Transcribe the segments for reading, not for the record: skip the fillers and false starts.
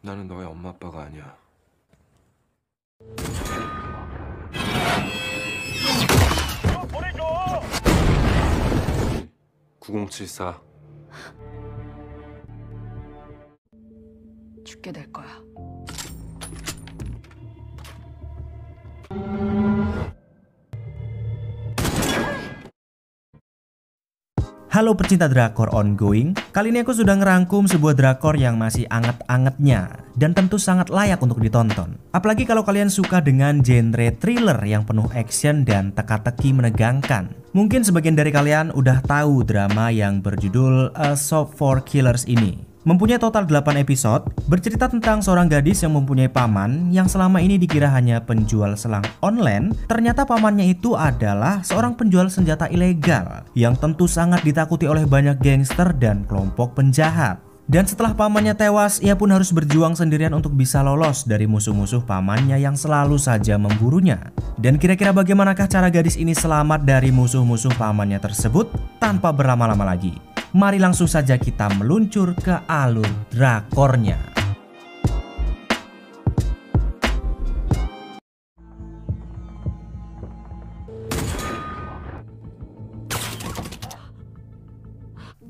나는 너의 엄마 아빠가 아니야. 9074. 죽게 될 거야. Halo pecinta drakor ongoing, kali ini aku sudah ngerangkum sebuah drakor yang masih anget-angetnya dan tentu sangat layak untuk ditonton. Apalagi kalau kalian suka dengan genre thriller yang penuh action dan teka-teki menegangkan. Mungkin sebagian dari kalian udah tahu drama yang berjudul A Shop for Killers ini. Mempunyai total 8 episode, bercerita tentang seorang gadis yang mempunyai paman yang selama ini dikira hanya penjual selang online. Ternyata pamannya itu adalah seorang penjual senjata ilegal yang tentu sangat ditakuti oleh banyak gangster dan kelompok penjahat. Dan setelah pamannya tewas, ia pun harus berjuang sendirian untuk bisa lolos dari musuh-musuh pamannya yang selalu saja memburunya. Dan kira-kira bagaimanakah cara gadis ini selamat dari musuh-musuh pamannya tersebut? Tanpa berlama-lama lagi, mari langsung saja kita meluncur ke alur drakornya.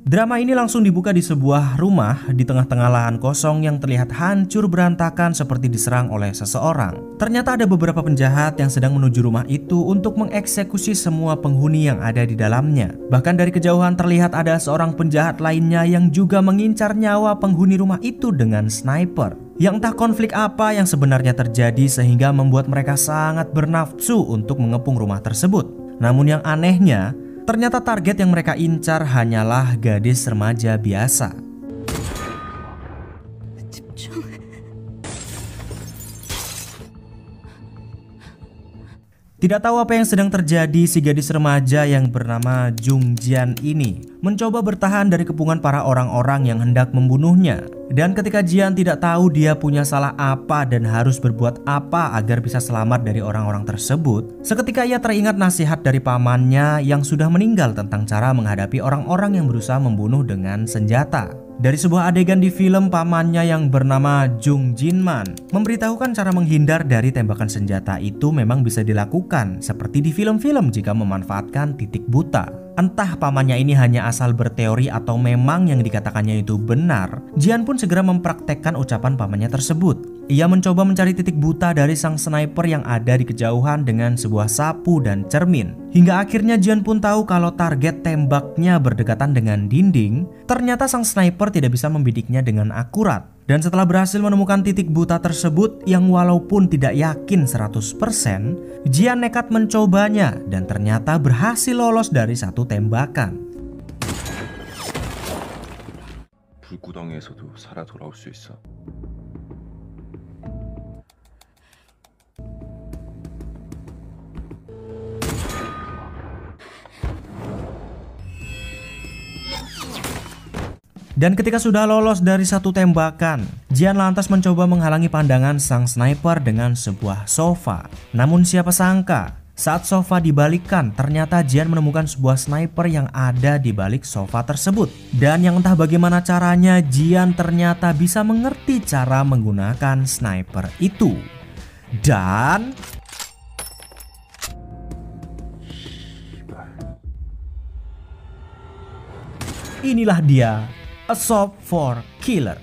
Drama ini langsung dibuka di sebuah rumah di tengah-tengah lahan kosong yang terlihat hancur berantakan seperti diserang oleh seseorang. Ternyata ada beberapa penjahat yang sedang menuju rumah itu untuk mengeksekusi semua penghuni yang ada di dalamnya. Bahkan dari kejauhan terlihat ada seorang penjahat lainnya yang juga mengincar nyawa penghuni rumah itu dengan sniper. Yang entah konflik apa yang sebenarnya terjadi sehingga membuat mereka sangat bernafsu untuk mengepung rumah tersebut. Namun yang anehnya, ternyata target yang mereka incar hanyalah gadis remaja biasa. Tidak tahu apa yang sedang terjadi, si gadis remaja yang bernama Jung Jian ini mencoba bertahan dari kepungan para orang-orang yang hendak membunuhnya. Dan ketika Jian tidak tahu dia punya salah apa dan harus berbuat apa agar bisa selamat dari orang-orang tersebut, seketika ia teringat nasihat dari pamannya yang sudah meninggal tentang cara menghadapi orang-orang yang berusaha membunuh dengan senjata. Dari sebuah adegan di film, pamannya yang bernama Jung Jinman memberitahukan cara menghindar dari tembakan senjata itu memang bisa dilakukan seperti di film-film jika memanfaatkan titik buta. Entah pamannya ini hanya asal berteori atau memang yang dikatakannya itu benar, Jian pun segera mempraktekkan ucapan pamannya tersebut. Ia mencoba mencari titik buta dari sang sniper yang ada di kejauhan dengan sebuah sapu dan cermin. Hingga akhirnya Jian pun tahu kalau target tembaknya berdekatan dengan dinding. Ternyata sang sniper tidak bisa membidiknya dengan akurat. Dan setelah berhasil menemukan titik buta tersebut yang walaupun tidak yakin 100%, Jian nekat mencobanya dan ternyata berhasil lolos dari satu tembakan. 불구덩이에서도 살아 돌아올 수 있어. Dan ketika sudah lolos dari satu tembakan, Jian lantas mencoba menghalangi pandangan sang sniper dengan sebuah sofa. Namun siapa sangka, saat sofa dibalikkan, ternyata Jian menemukan sebuah sniper yang ada di balik sofa tersebut. Dan yang entah bagaimana caranya, Jian ternyata bisa mengerti cara menggunakan sniper itu. Dan inilah dia, A Shop for Killers.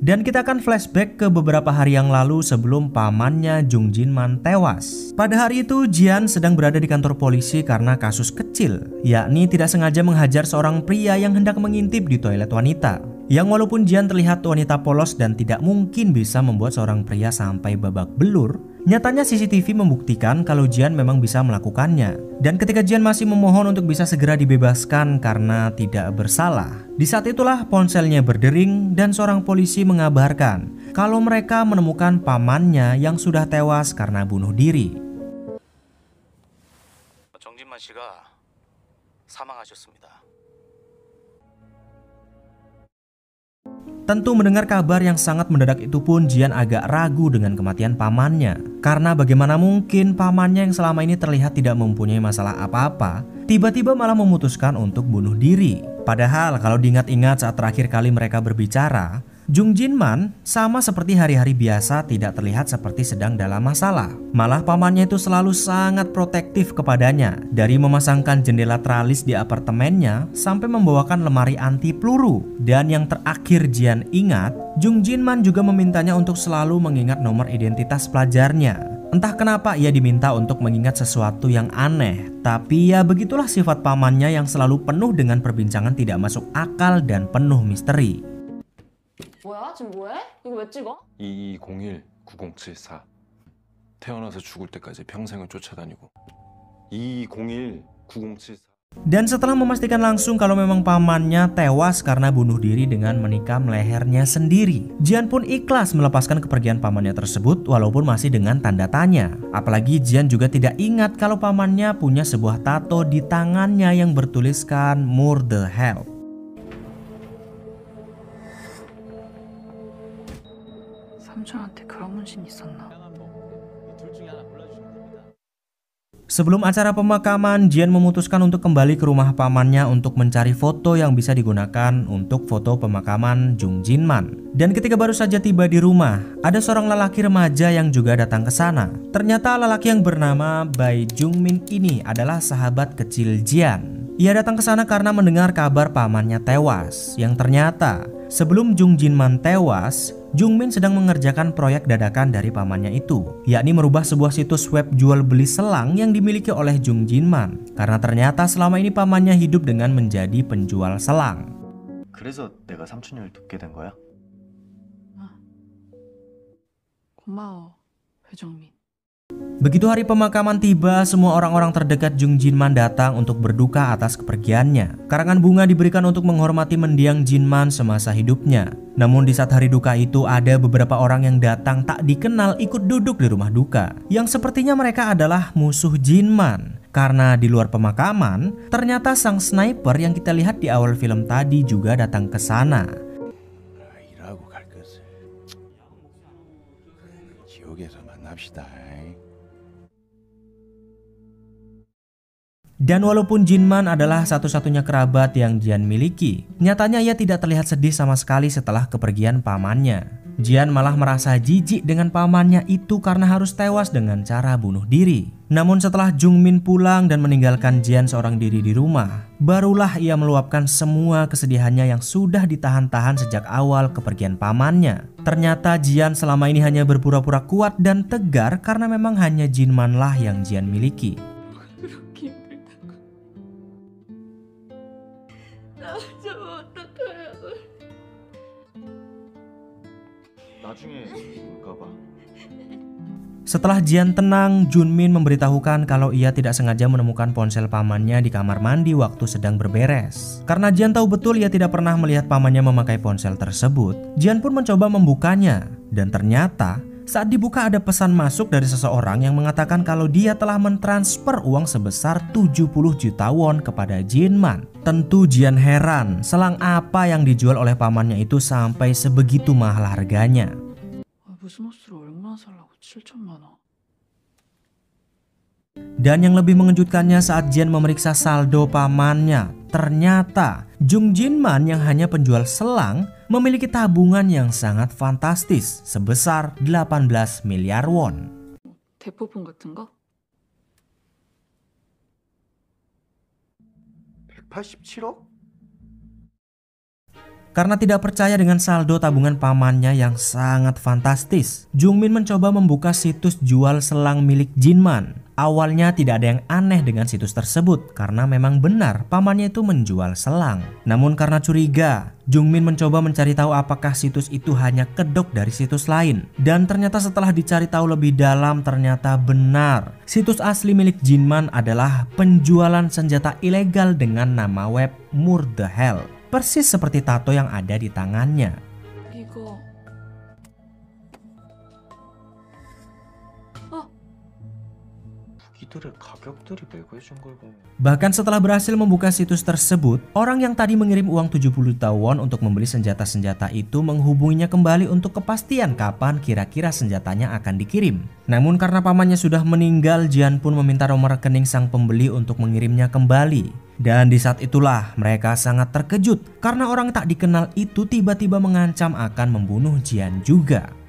Dan kita akan flashback ke beberapa hari yang lalu sebelum pamannya Jung Jinman tewas. Pada hari itu Jian sedang berada di kantor polisi karena kasus kecil, yakni tidak sengaja menghajar seorang pria yang hendak mengintip di toilet wanita. Yang walaupun Jian terlihat wanita polos dan tidak mungkin bisa membuat seorang pria sampai babak belur, nyatanya CCTV membuktikan kalau Jian memang bisa melakukannya. Dan ketika Jian masih memohon untuk bisa segera dibebaskan karena tidak bersalah, di saat itulah ponselnya berdering dan seorang polisi mengabarkan kalau mereka menemukan pamannya yang sudah tewas karena bunuh diri. 정진만 씨가 사망하셨습니다. Tentu mendengar kabar yang sangat mendadak itu pun Jian agak ragu dengan kematian pamannya. Karena bagaimana mungkin pamannya yang selama ini terlihat tidak mempunyai masalah apa-apa, tiba-tiba malah memutuskan untuk bunuh diri. Padahal kalau diingat-ingat saat terakhir kali mereka berbicara, Jung Jinman sama seperti hari-hari biasa tidak terlihat seperti sedang dalam masalah. Malah pamannya itu selalu sangat protektif kepadanya, dari memasangkan jendela tralis di apartemennya sampai membawakan lemari anti peluru. Dan yang terakhir Jian ingat, Jung Jinman juga memintanya untuk selalu mengingat nomor identitas pelajarnya. Entah kenapa ia diminta untuk mengingat sesuatu yang aneh, tapi ya begitulah sifat pamannya yang selalu penuh dengan perbincangan tidak masuk akal dan penuh misteri. 뭐야? 지금 뭐해? 이거 왜 찍어? 2201 9074. 태어나서 죽을 때까지 평생을 쫓아다니고. 2201 9074. Dan setelah memastikan langsung kalau memang pamannya tewas karena bunuh diri dengan menikam lehernya sendiri, Jian pun ikhlas melepaskan kepergian pamannya tersebut walaupun masih dengan tanda tanya. Apalagi Jian juga tidak ingat kalau pamannya punya sebuah tato di tangannya yang bertuliskan Murder Hell. 삼촌한테 그런 문신 있었나? Sebelum acara pemakaman, Jian memutuskan untuk kembali ke rumah pamannya untuk mencari foto yang bisa digunakan untuk foto pemakaman Jung Jinman. Dan ketika baru saja tiba di rumah, ada seorang lelaki remaja yang juga datang ke sana. Ternyata lelaki yang bernama Bai Jungmin ini adalah sahabat kecil Jian. Ia datang ke sana karena mendengar kabar pamannya tewas. Yang ternyata sebelum Jung Jinman tewas, Jungmin sedang mengerjakan proyek dadakan dari pamannya itu, yakni merubah sebuah situs web jual beli selang yang dimiliki oleh Jung Jinman. Karena ternyata selama ini pamannya hidup dengan menjadi penjual selang. 그래서 내가 삼촌을 돕게 된 거야? 고마워, 배정민. Begitu hari pemakaman tiba, semua orang-orang terdekat Jung Jinman datang untuk berduka atas kepergiannya. Karangan bunga diberikan untuk menghormati mendiang Jinman semasa hidupnya. Namun di saat hari duka itu ada beberapa orang yang datang tak dikenal ikut duduk di rumah duka, yang sepertinya mereka adalah musuh Jinman. Karena di luar pemakaman, ternyata sang sniper yang kita lihat di awal film tadi juga datang ke sana. 일하고 갈 것을 지옥에서 만납시다. Dan walaupun Jinman adalah satu-satunya kerabat yang Jian miliki, nyatanya ia tidak terlihat sedih sama sekali setelah kepergian pamannya. Jian malah merasa jijik dengan pamannya itu karena harus tewas dengan cara bunuh diri. Namun setelah Jungmin pulang dan meninggalkan Jian seorang diri di rumah, barulah ia meluapkan semua kesedihannya yang sudah ditahan-tahan sejak awal kepergian pamannya. Ternyata Jian selama ini hanya berpura-pura kuat dan tegar karena memang hanya Jinman lah yang Jian miliki. 나중에 볼까 봐. Setelah Jian tenang, Junmin memberitahukan kalau ia tidak sengaja menemukan ponsel pamannya di kamar mandi waktu sedang berberes. Karena Jian tahu betul ia tidak pernah melihat pamannya memakai ponsel tersebut, Jian pun mencoba membukanya. Dan ternyata saat dibuka ada pesan masuk dari seseorang yang mengatakan kalau dia telah mentransfer uang sebesar 70 juta won kepada Jinman. Tentu Jian heran, selang apa yang dijual oleh pamannya itu sampai sebegitu mahal harganya. 무슨 옷을 얼마나 살라고 7천만 원. Dan yang lebih mengejutkannya saat Jian memeriksa saldo pamannya, ternyata Jung Jinman yang hanya penjual selang memiliki tabungan yang sangat fantastis sebesar 18 miliar won. 대포폰 같은 거? 187억? Karena tidak percaya dengan saldo tabungan pamannya yang sangat fantastis, Jungmin mencoba membuka situs jual selang milik Jinman. Awalnya tidak ada yang aneh dengan situs tersebut karena memang benar pamannya itu menjual selang. Namun karena curiga, Jungmin mencoba mencari tahu apakah situs itu hanya kedok dari situs lain. Dan ternyata setelah dicari tahu lebih dalam ternyata benar. Situs asli milik Jinman adalah penjualan senjata ilegal dengan nama web Murder Hell. Persis seperti tato yang ada di tangannya. 이거 니들의 가격들이 매겨준 걸 보면 Bahkan setelah berhasil membuka situs tersebut, orang yang tadi mengirim uang 70 juta won untuk membeli senjata-senjata itu menghubunginya kembali untuk kepastian kapan kira-kira senjatanya akan dikirim. Namun karena pamannya sudah meninggal, Jian pun meminta nomor rekening sang pembeli untuk mengirimnya kembali. Dan di saat itulah mereka sangat terkejut karena orang tak dikenal itu tiba-tiba mengancam akan membunuh Jian juga.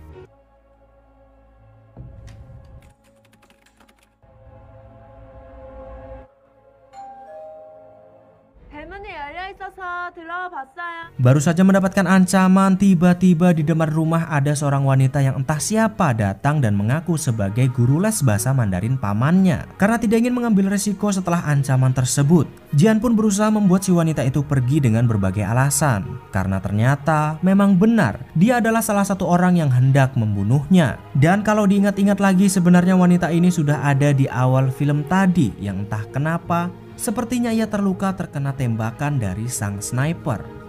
Baru saja mendapatkan ancaman, tiba-tiba di depan rumah ada seorang wanita yang entah siapa datang dan mengaku sebagai guru les bahasa Mandarin pamannya. Karena tidak ingin mengambil resiko setelah ancaman tersebut, Jian pun berusaha membuat si wanita itu pergi dengan berbagai alasan. Karena ternyata memang benar, dia adalah salah satu orang yang hendak membunuhnya. Dan kalau diingat-ingat lagi, sebenarnya wanita ini sudah ada di awal film tadi yang entah kenapa sepertinya ia terluka terkena tembakan dari sang sniper.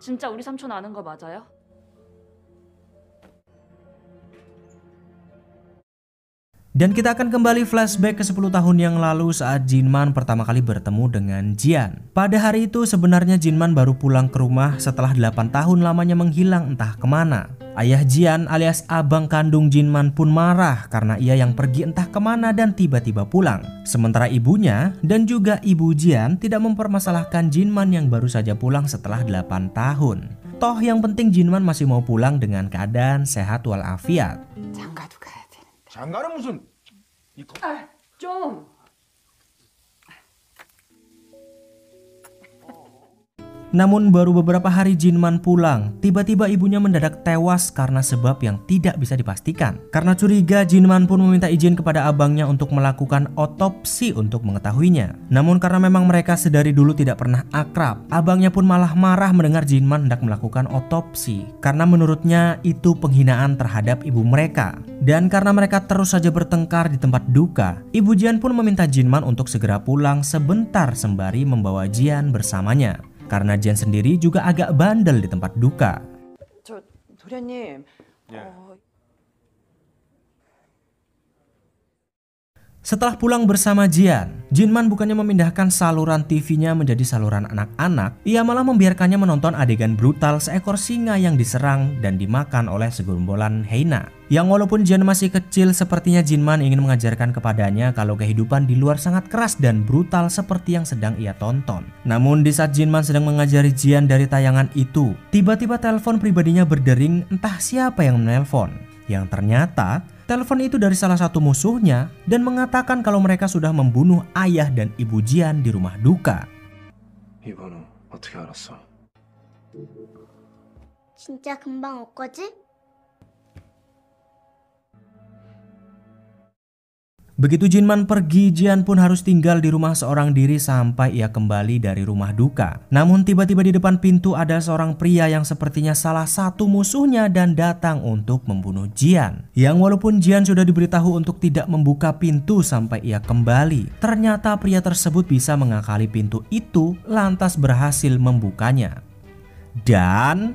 진짜 우리 삼촌 아는 거 맞아요? Dan kita akan kembali flashback ke 10 tahun yang lalu saat Jinman pertama kali bertemu dengan Jian. Pada hari itu sebenarnya Jinman baru pulang ke rumah setelah 8 tahun lamanya menghilang entah kemana. Ayah Jian alias abang kandung Jinman pun marah karena ia yang pergi entah kemana dan tiba-tiba pulang. Sementara ibunya dan juga ibu Jian tidak mempermasalahkan Jinman yang baru saja pulang setelah 8 tahun. Toh yang penting Jinman masih mau pulang dengan keadaan sehat walafiat. 장가도 가야 되는데. 장가는 무슨 좀. Namun baru beberapa hari Jinman pulang, tiba-tiba ibunya mendadak tewas karena sebab yang tidak bisa dipastikan. Karena curiga, Jinman pun meminta izin kepada abangnya untuk melakukan otopsi untuk mengetahuinya. Namun karena memang mereka sedari dulu tidak pernah akrab, abangnya pun malah marah mendengar Jinman hendak melakukan otopsi. Karena menurutnya itu penghinaan terhadap ibu mereka. Dan karena mereka terus saja bertengkar di tempat duka, ibu Jian pun meminta Jinman untuk segera pulang sebentar sembari membawa Jian bersamanya. Karena Jian sendiri juga agak bandel di tempat duka. 저 도련님. Setelah pulang bersama Jian, Jinman bukannya memindahkan saluran TV-nya menjadi saluran anak-anak, ia malah membiarkannya menonton adegan brutal seekor singa yang diserang dan dimakan oleh segerombolan hyena. Yang walaupun Jian masih kecil, sepertinya Jinman ingin mengajarkan kepadanya kalau kehidupan di luar sangat keras dan brutal seperti yang sedang ia tonton. Namun di saat Jinman sedang mengajari Jian dari tayangan itu, tiba-tiba telepon pribadinya berdering, entah siapa yang menelpon. Yang ternyata telepon itu dari salah satu musuhnya dan mengatakan kalau mereka sudah membunuh ayah dan ibu Jian di rumah duka. 이 번호 어떻게 알았어? 진짜 금방 올 거지? Begitu Jinman pergi, Jian pun harus tinggal di rumah seorang diri sampai ia kembali dari rumah duka. Namun tiba-tiba di depan pintu ada seorang pria yang sepertinya salah satu musuhnya dan datang untuk membunuh Jian. Yang walaupun Jian sudah diberitahu untuk tidak membuka pintu sampai ia kembali, ternyata pria tersebut bisa mengakali pintu itu lantas berhasil membukanya. Dan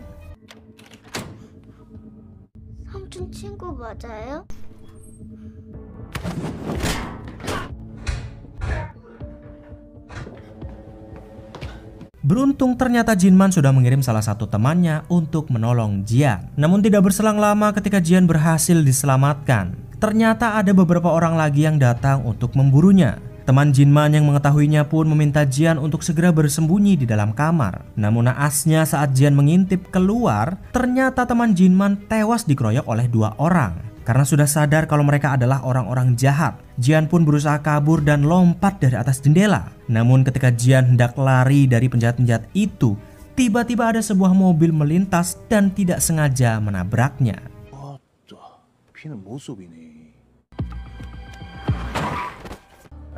삼촌 친구 맞아요? beruntung ternyata Jinman sudah mengirim salah satu temannya untuk menolong Jian. Namun tidak berselang lama ketika Jian berhasil diselamatkan, ternyata ada beberapa orang lagi yang datang untuk memburunya. Teman Jinman yang mengetahuinya pun meminta Jian untuk segera bersembunyi di dalam kamar. Namun naasnya saat Jian mengintip keluar, ternyata teman Jinman tewas dikeroyok oleh 2 orang. Karena sudah sadar kalau mereka adalah orang-orang jahat, Jian pun berusaha kabur dan lompat dari atas jendela. Namun ketika Jian hendak lari dari penjahat-penjahat itu, tiba-tiba ada sebuah mobil melintas dan tidak sengaja menabraknya. 피는 못 속이네.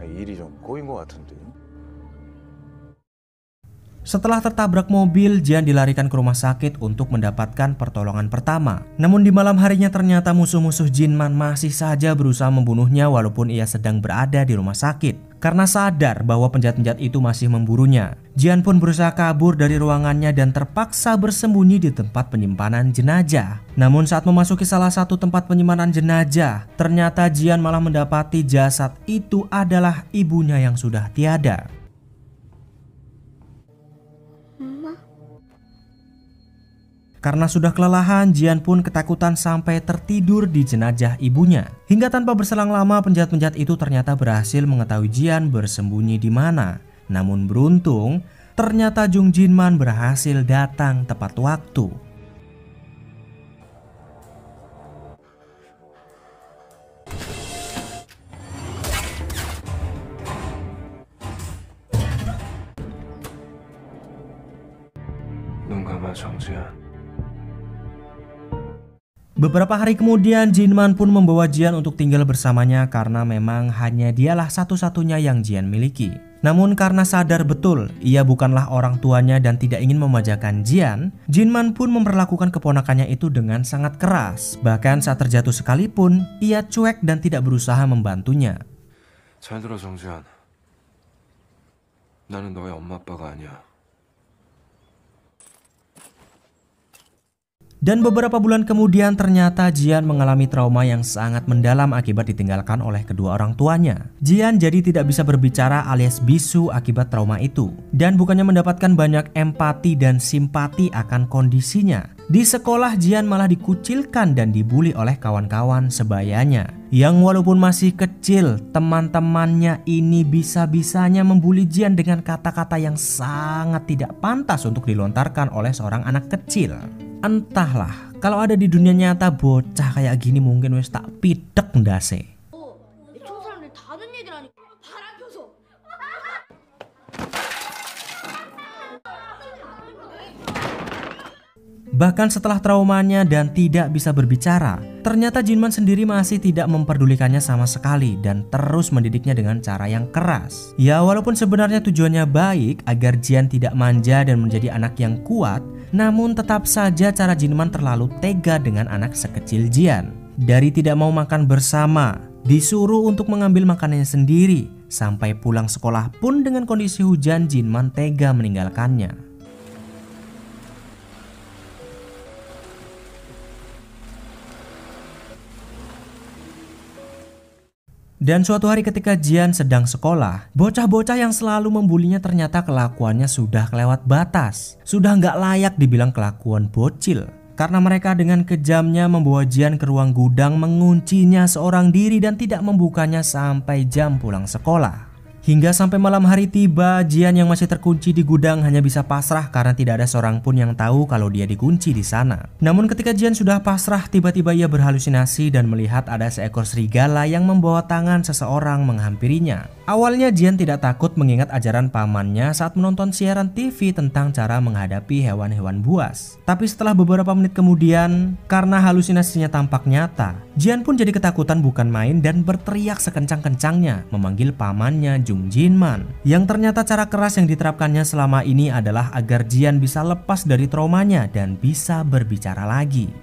일이 좀 꼬인 것 같은데. Setelah tertabrak mobil, Jian dilarikan ke rumah sakit untuk mendapatkan pertolongan pertama. Namun di malam harinya ternyata musuh-musuh Jinman masih saja berusaha membunuhnya walaupun ia sedang berada di rumah sakit. Karena sadar bahwa penjahat-penjahat itu masih memburunya, Jian pun berusaha kabur dari ruangannya dan terpaksa bersembunyi di tempat penyimpanan jenazah. Namun saat memasuki salah satu tempat penyimpanan jenazah, ternyata Jian malah mendapati jasad itu adalah ibunya yang sudah tiada. Karena sudah kelelahan, Jian pun ketakutan sampai tertidur di jenazah ibunya. Hingga tanpa berselang lama, penjahat-penjahat itu ternyata berhasil mengetahui Jian bersembunyi di mana. Namun beruntung, ternyata Jung Jinman berhasil datang tepat waktu. 눈 감아 정지현. Beberapa hari kemudian, Jinman pun membawa Jian untuk tinggal bersamanya karena memang hanya dialah satu-satunya yang Jian miliki. Namun karena sadar betul ia bukanlah orang tuanya dan tidak ingin memajakan Jian, Jinman pun memperlakukan keponakannya itu dengan sangat keras. Bahkan saat terjatuh sekalipun, ia cuek dan tidak berusaha membantunya. 잘 들어 정지현. 나는 너의 엄마 아빠가 아니야. Dan beberapa bulan kemudian ternyata Jian mengalami trauma yang sangat mendalam akibat ditinggalkan oleh kedua orang tuanya. Jian jadi tidak bisa berbicara alias bisu akibat trauma itu. Dan bukannya mendapatkan banyak empati dan simpati akan kondisinya, di sekolah Jian malah dikucilkan dan dibully oleh kawan-kawan sebayanya. Yang walaupun masih kecil, teman-temannya ini bisa-bisanya membuli Jian dengan kata-kata yang sangat tidak pantas untuk dilontarkan oleh seorang anak kecil. Entahlah, kalau ada di dunia nyata bocah kayak gini mungkin wis tak pidek ndase. Bahkan setelah traumanya dan tidak bisa berbicara, ternyata Jinman sendiri masih tidak memperdulikannya sama sekali dan terus mendidiknya dengan cara yang keras. Ya walaupun sebenarnya tujuannya baik agar Jian tidak manja dan menjadi anak yang kuat, namun tetap saja cara Jinman terlalu tega dengan anak sekecil Jian. Dari tidak mau makan bersama, disuruh untuk mengambil makanannya sendiri, sampai pulang sekolah pun dengan kondisi hujan Jinman tega meninggalkannya. Dan suatu hari ketika Jian sedang sekolah, bocah-bocah yang selalu membulinya ternyata kelakuannya sudah kelewat batas. Sudah nggak layak dibilang kelakuan bocil. Karena mereka dengan kejamnya membawa Jian ke ruang gudang, menguncinya seorang diri dan tidak membukanya sampai jam pulang sekolah. Hingga sampai malam hari tiba, Jian yang masih terkunci di gudang hanya bisa pasrah karena tidak ada seorang pun yang tahu kalau dia dikunci di sana. Namun ketika Jian sudah pasrah, tiba-tiba ia berhalusinasi dan melihat ada seekor serigala yang membawa tangan seseorang menghampirinya. Awalnya Jian tidak takut mengingat ajaran pamannya saat menonton siaran TV tentang cara menghadapi hewan-hewan buas. Tapi setelah beberapa menit kemudian, karena halusinasinya tampak nyata, Jian pun jadi ketakutan bukan main dan berteriak sekencang-kencangnya memanggil pamannya Jung Jinman. Yang ternyata cara keras yang diterapkannya selama ini adalah agar Jian bisa lepas dari traumanya dan bisa berbicara lagi.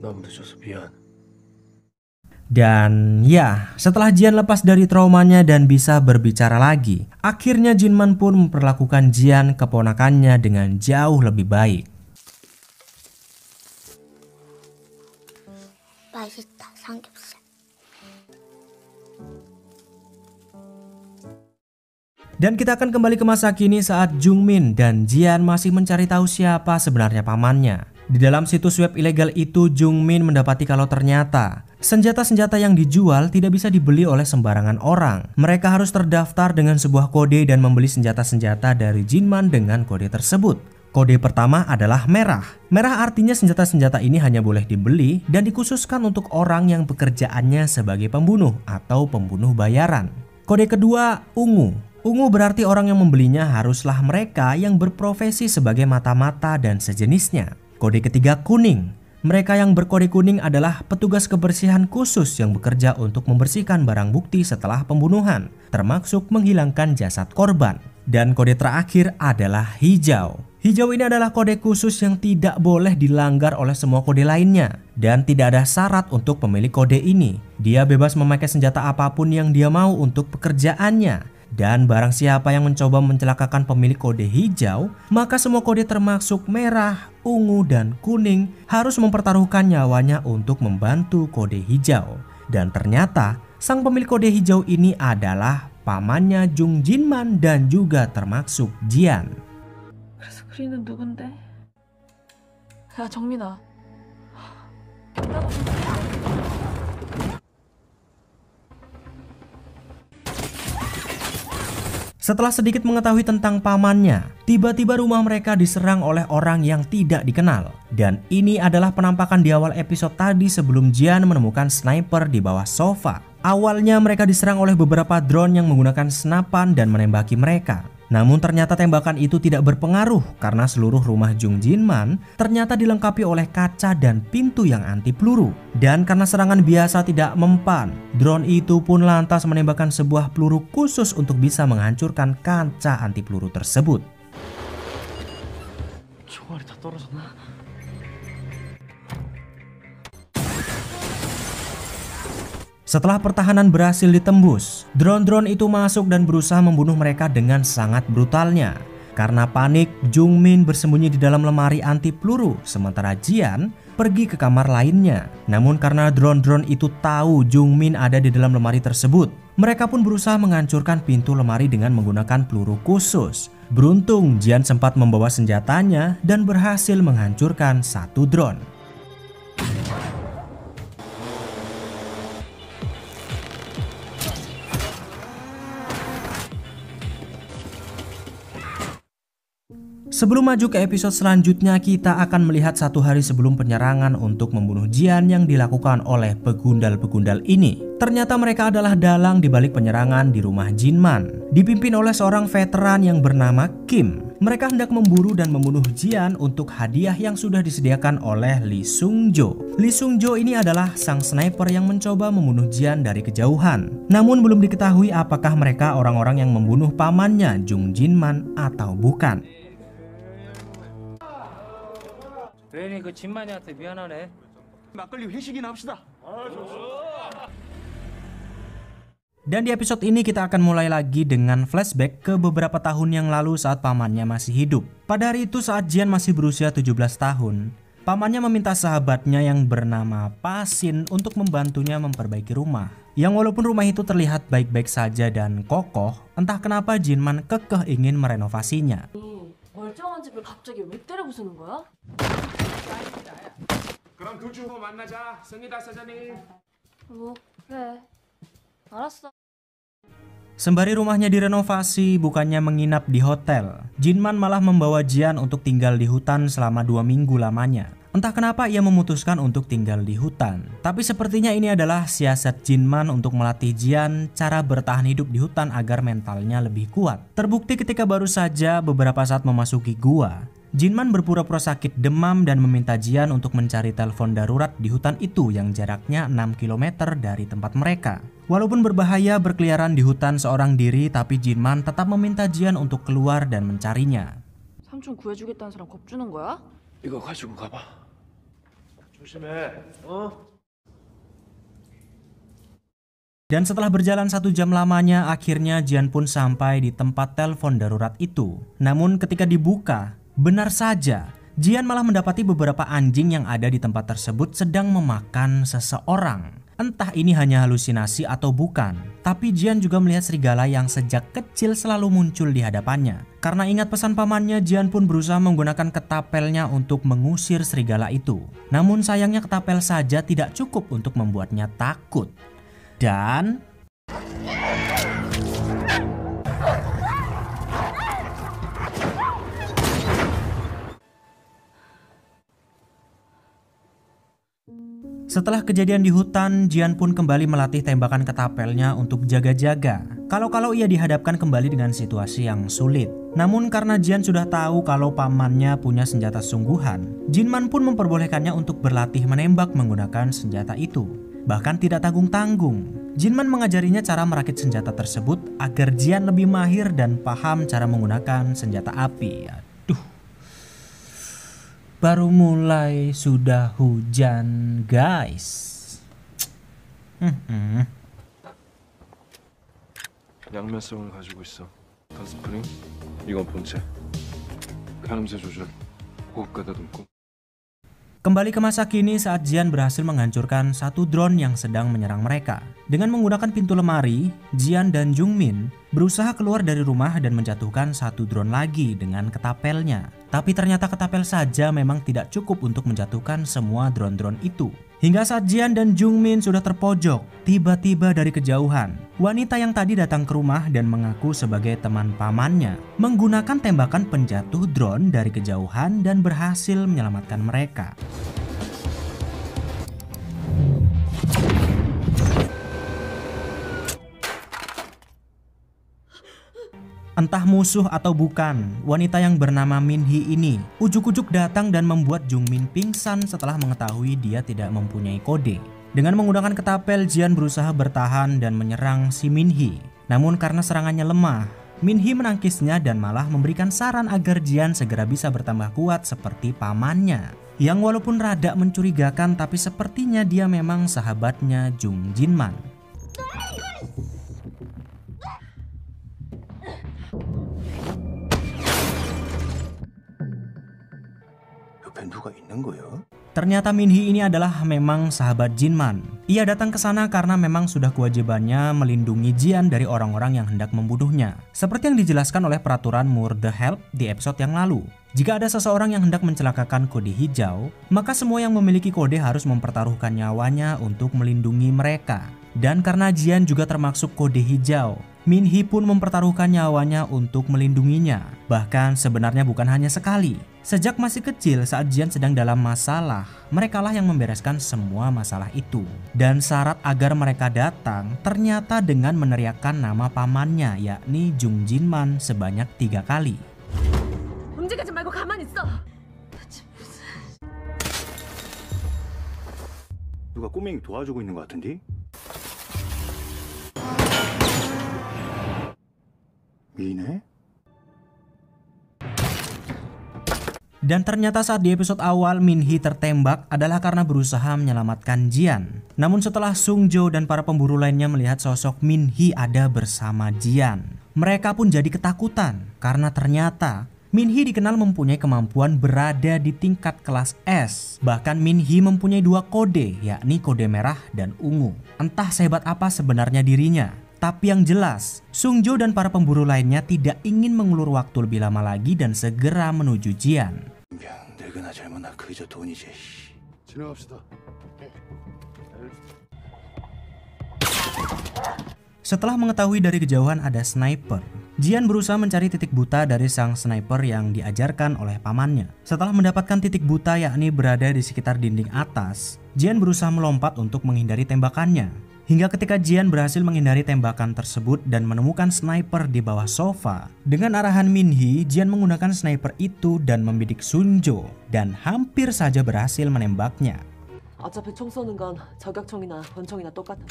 너무 늦어서 미안. Dan ya, setelah Jian lepas dari traumanya dan bisa berbicara lagi, akhirnya Jinman pun memperlakukan Jian keponakannya dengan jauh lebih baik. 맛있다, 삼겹살. Dan kita akan kembali ke masa kini saat Jungmin dan Jian masih mencari tahu siapa sebenarnya pamannya. Di dalam situs web ilegal itu, Jungmin mendapati kalau ternyata senjata-senjata yang dijual tidak bisa dibeli oleh sembarangan orang. Mereka harus terdaftar dengan sebuah kode dan membeli senjata-senjata dari Jinman dengan kode tersebut. Kode pertama adalah merah. Merah artinya senjata-senjata ini hanya boleh dibeli dan dikhususkan untuk orang yang pekerjaannya sebagai pembunuh atau pembunuh bayaran. Kode kedua ungu. Ungu berarti orang yang membelinya haruslah mereka yang berprofesi sebagai mata-mata dan sejenisnya. Kode ketiga kuning. Mereka yang berkode kuning adalah petugas kebersihan khusus yang bekerja untuk membersihkan barang bukti setelah pembunuhan, termasuk menghilangkan jasad korban. Dan kode terakhir adalah hijau. Hijau ini adalah kode khusus yang tidak boleh dilanggar oleh semua kode lainnya. Dan tidak ada syarat untuk pemilik kode ini. Dia bebas memakai senjata apapun yang dia mau untuk pekerjaannya. Dan barang siapa yang mencoba mencelakakan pemilik kode hijau, maka semua kode termasuk merah, ungu, dan kuning harus mempertaruhkan nyawanya untuk membantu kode hijau. Dan ternyata sang pemilik kode hijau ini adalah pamannya Jung Jinman dan juga termasuk Jian. 그래서 그리는 누군데? 야 정민아. Setelah sedikit mengetahui tentang pamannya, tiba-tiba rumah mereka diserang oleh orang yang tidak dikenal. Dan ini adalah penampakan di awal episode tadi sebelum Jian menemukan sniper di bawah sofa. Awalnya mereka diserang oleh beberapa drone yang menggunakan senapan dan menembaki mereka. Namun ternyata tembakan itu tidak berpengaruh karena seluruh rumah Jung Jinman ternyata dilengkapi oleh kaca dan pintu yang anti peluru. Dan karena serangan biasa tidak mempan, drone itu pun lantas menembakkan sebuah peluru khusus untuk bisa menghancurkan kaca anti peluru tersebut. 총알이 다 떨어졌나? Setelah pertahanan berhasil ditembus, drone-drone itu masuk dan berusaha membunuh mereka dengan sangat brutalnya. Karena panik, Jung Min bersembunyi di dalam lemari anti peluru, sementara Jian pergi ke kamar lainnya. Namun karena drone-drone itu tahu Jung Min ada di dalam lemari tersebut, mereka pun berusaha menghancurkan pintu lemari dengan menggunakan peluru khusus. Beruntung Jian sempat membawa senjatanya dan berhasil menghancurkan satu drone. Sebelum maju ke episode selanjutnya, kita akan melihat satu hari sebelum penyerangan untuk membunuh Jian yang dilakukan oleh pegundal-pegundal ini. Ternyata mereka adalah dalang di balik penyerangan di rumah Jinman, dipimpin oleh seorang veteran yang bernama Kim. Mereka hendak memburu dan membunuh Jian untuk hadiah yang sudah disediakan oleh Lee Sung Jo. Lee Sung Jo ini adalah sang sniper yang mencoba membunuh Jian dari kejauhan. Namun belum diketahui apakah mereka orang-orang yang membunuh pamannya Jung Jinman atau bukan. 괜히 그 진만이한테 미안하네. 막걸리 회식이나 합시다. Dan di episode ini kita akan mulai lagi dengan flashback ke beberapa tahun yang lalu saat pamannya masih hidup. Pada hari itu saat Jian masih berusia 17 tahun, pamannya meminta sahabatnya yang bernama Pasin untuk membantunya memperbaiki rumah. Yang walaupun rumah itu terlihat baik-baik saja dan kokoh, entah kenapa Jinman kekeh ingin merenovasinya. 멀쩡한 집을 갑자기 왜 때려 부수는 거야? 그럼 두 주 후 만나자. 승희다 사장님. 뭐 그래 알았어. Sembari rumahnya direnovasi, bukannya menginap di hotel, Jinman malah membawa Jian untuk tinggal di hutan selama 2 minggu lamanya. Entah kenapa ia memutuskan untuk tinggal di hutan. Tapi sepertinya ini adalah siasat Jinman untuk melatih Jian cara bertahan hidup di hutan agar mentalnya lebih kuat. Terbukti ketika baru saja beberapa saat memasuki gua, Jinman berpura-pura sakit demam dan meminta Jian untuk mencari telepon darurat di hutan itu yang jaraknya 6 km dari tempat mereka. Walaupun berbahaya berkeliaran di hutan seorang diri, tapi Jinman tetap meminta Jian untuk keluar dan mencarinya. 삼촌 구해주겠다는 사람 겁주는 거야? 이거 가지고 가봐. 조심해. Dan setelah berjalan 1 jam lamanya, akhirnya Jian pun sampai di tempat telepon darurat itu. Namun ketika dibuka, benar saja Jian malah mendapati beberapa anjing yang ada di tempat tersebut sedang memakan seseorang. Entah ini hanya halusinasi atau bukan, tapi Jian juga melihat serigala yang sejak kecil selalu muncul di hadapannya. Karena ingat pesan pamannya, Jian pun berusaha menggunakan ketapelnya untuk mengusir serigala itu. Namun sayangnya ketapel saja tidak cukup untuk membuatnya takut. Dan setelah kejadian di hutan, Jian pun kembali melatih tembakan ketapelnya untuk jaga-jaga. kalau-kalau ia dihadapkan kembali dengan situasi yang sulit. Namun karena Jian sudah tahu kalau pamannya punya senjata sungguhan, Jinman pun memperbolehkannya untuk berlatih menembak menggunakan senjata itu. Bahkan tidak tanggung-tanggung, Jinman mengajarinya cara merakit senjata tersebut agar Jian lebih mahir dan paham cara menggunakan senjata api. Aduh, baru mulai sudah hujan guys. 양면성을 가지고 있어. 더스프링, 이건 본체. 가늠새 조절, 호흡 가다듬고. Kembali ke masa kini saat Jian berhasil menghancurkan satu drone yang sedang menyerang mereka. Dengan menggunakan pintu lemari, Jian dan Jungmin berusaha keluar dari rumah dan menjatuhkan satu drone lagi dengan ketapelnya. Tapi ternyata ketapel saja memang tidak cukup untuk menjatuhkan semua drone-drone itu. Hingga saat Jian dan Jungmin sudah terpojok, tiba-tiba dari kejauhan, wanita yang tadi datang ke rumah dan mengaku sebagai teman pamannya menggunakan tembakan penjatuh drone dari kejauhan dan berhasil menyelamatkan mereka. Entah musuh atau bukan, wanita yang bernama Min-hee ini ujuk-ujuk datang dan membuat Jungmin pingsan setelah mengetahui dia tidak mempunyai kode. Dengan menggunakan ketapel, Jian berusaha bertahan dan menyerang si Min-hee. Namun karena serangannya lemah, Min-hee menangkisnya dan malah memberikan saran agar Jian segera bisa bertambah kuat seperti pamannya. Yang walaupun rada mencurigakan, tapi sepertinya dia memang sahabatnya Jung Jinman. Ternyata Min-hee ini adalah memang sahabat Jinman. Ia datang ke sana karena memang sudah kewajibannya melindungi Jian dari orang-orang yang hendak membunuhnya. Seperti yang dijelaskan oleh peraturan Murder Help di episode yang lalu. Jika ada seseorang yang hendak mencelakakan kode hijau, maka semua yang memiliki kode harus mempertaruhkan nyawanya untuk melindungi mereka. Dan karena Jian juga termasuk kode hijau, Min-hee pun mempertaruhkan nyawanya untuk melindunginya. Bahkan sebenarnya bukan hanya sekali. Sejak masih kecil saat Jian sedang dalam masalah, merekalah yang membereskan semua masalah itu. Dan syarat agar mereka datang ternyata dengan meneriakkan nama pamannya, yakni Jung Jinman sebanyak 3 kali. 움직이지 말고 가만히 있어. 누가 꼬맹이 도와주고 있는 것 같은데? 미네? Dan ternyata saat di episode awal Min-hee tertembak adalah karena berusaha menyelamatkan Jian. Namun setelah Sung-jo dan para pemburu lainnya melihat sosok Min-hee ada bersama Jian, mereka pun jadi ketakutan karena ternyata Min-hee dikenal mempunyai kemampuan berada di tingkat kelas S. Bahkan Min-hee mempunyai 2 kode, yakni kode merah dan ungu. Entah sehebat apa sebenarnya dirinya. Tapi yang jelas, Sung-jo dan para pemburu lainnya tidak ingin mengulur waktu lebih lama lagi dan segera menuju Jian. Setelah mengetahui dari kejauhan ada sniper, Jian berusaha mencari titik buta dari sang sniper yang diajarkan oleh pamannya. Setelah mendapatkan titik buta yakni berada di sekitar dinding atas, Jian berusaha melompat untuk menghindari tembakannya. Hingga ketika Jian berhasil menghindari tembakan tersebut dan menemukan sniper di bawah sofa. Dengan arahan Min-hee, Jian menggunakan sniper itu dan membidik Sung-jo dan hampir saja berhasil menembaknya. 어차피 총 쏘는 건 저격총이나 권총이나 똑같아.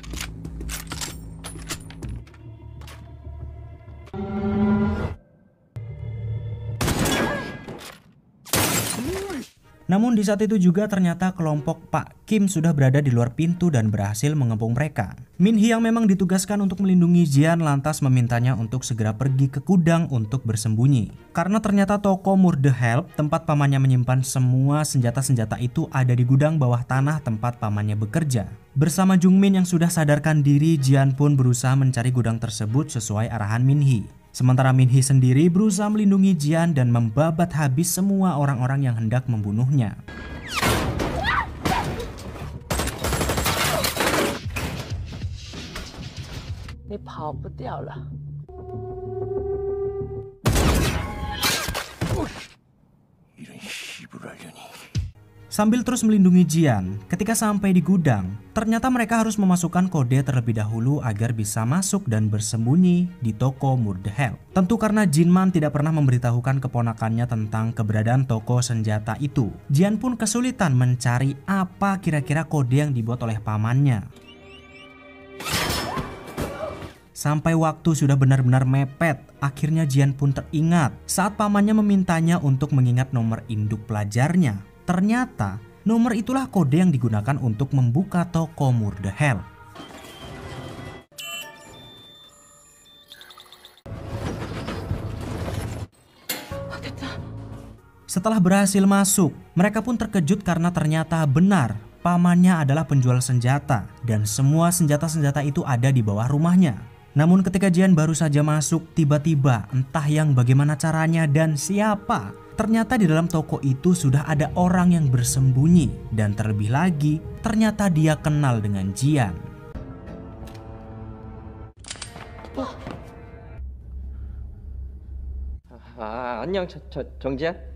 Namun di saat itu juga ternyata kelompok Pak Kim sudah berada di luar pintu dan berhasil mengepung mereka. Min-hee yang memang ditugaskan untuk melindungi Jian lantas memintanya untuk segera pergi ke gudang untuk bersembunyi. Karena ternyata toko Murder Help tempat pamannya menyimpan semua senjata-senjata itu ada di gudang bawah tanah tempat pamannya bekerja. Bersama Jungmin yang sudah sadarkan diri, Jian pun berusaha mencari gudang tersebut sesuai arahan Min-hee. Sementara Min-hee sendiri berusaha melindungi Jian dan membabat habis semua orang-orang yang hendak membunuhnya. Sambil terus melindungi Jian, ketika sampai di gudang, ternyata mereka harus memasukkan kode terlebih dahulu agar bisa masuk dan bersembunyi di toko Murderhelp. Tentu karena Jinman tidak pernah memberitahukan keponakannya tentang keberadaan toko senjata itu. Jian pun kesulitan mencari apa kira-kira kode yang dibuat oleh pamannya. Sampai waktu sudah benar-benar mepet, akhirnya Jian pun teringat saat pamannya memintanya untuk mengingat nomor induk pelajarnya. Ternyata nomor itulah kode yang digunakan untuk membuka toko Murderhelp. Setelah berhasil masuk, mereka pun terkejut karena ternyata benar pamannya adalah penjual senjata dan semua senjata-senjata itu ada di bawah rumahnya. Namun ketika Jian baru saja masuk, tiba-tiba entah yang bagaimana caranya dan siapa, ternyata di dalam toko itu sudah ada orang yang bersembunyi. Dan terlebih lagi, ternyata dia kenal dengan Jian. 안녕 정지야.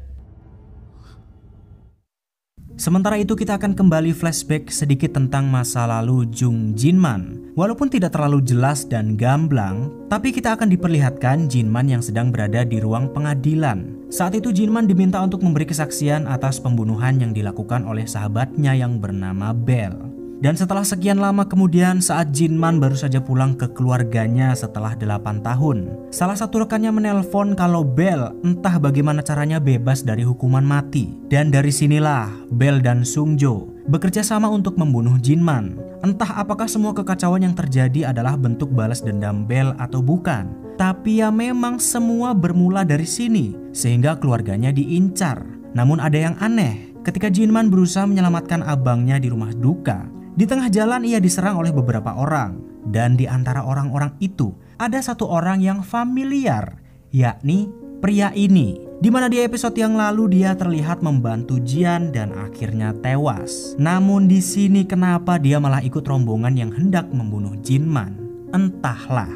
Sementara itu kita akan kembali flashback sedikit tentang masa lalu Jung Jinman. Walaupun tidak terlalu jelas dan gamblang, tapi kita akan diperlihatkan Jinman yang sedang berada di ruang pengadilan. Saat itu Jinman diminta untuk memberi kesaksian atas pembunuhan yang dilakukan oleh sahabatnya yang bernama Bell. Dan setelah sekian lama kemudian saat Jinman baru saja pulang ke keluarganya setelah 8 tahun, salah satu rekannya menelpon kalau Bell entah bagaimana caranya bebas dari hukuman mati. Dan dari sinilah Bell dan Sungjo bekerja sama untuk membunuh Jinman. Entah apakah semua kekacauan yang terjadi adalah bentuk balas dendam Bell atau bukan, tapi ya memang semua bermula dari sini sehingga keluarganya diincar. Namun ada yang aneh, ketika Jinman berusaha menyelamatkan abangnya di rumah duka, di tengah jalan ia diserang oleh beberapa orang. Dan di antara orang-orang itu ada satu orang yang familiar, yakni pria ini. Dimana di episode yang lalu dia terlihat membantu Jian dan akhirnya tewas. Namun di sini kenapa dia malah ikut rombongan yang hendak membunuh Jinman? Entahlah.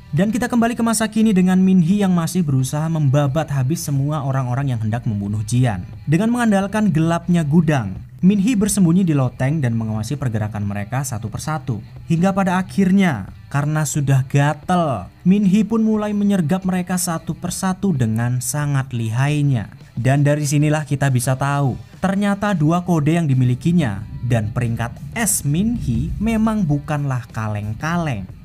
Dan kita kembali ke masa kini dengan Min Hee yang masih berusaha membabat habis semua orang-orang yang hendak membunuh Jian. Dengan mengandalkan gelapnya gudang, Min Hee bersembunyi di loteng dan mengawasi pergerakan mereka satu persatu. Hingga pada akhirnya, karena sudah gatel, Min Hee pun mulai menyergap mereka satu persatu dengan sangat lihainya. Dan dari sinilah kita bisa tahu, ternyata dua kode yang dimilikinya dan peringkat S Min Hee memang bukanlah kaleng-kaleng.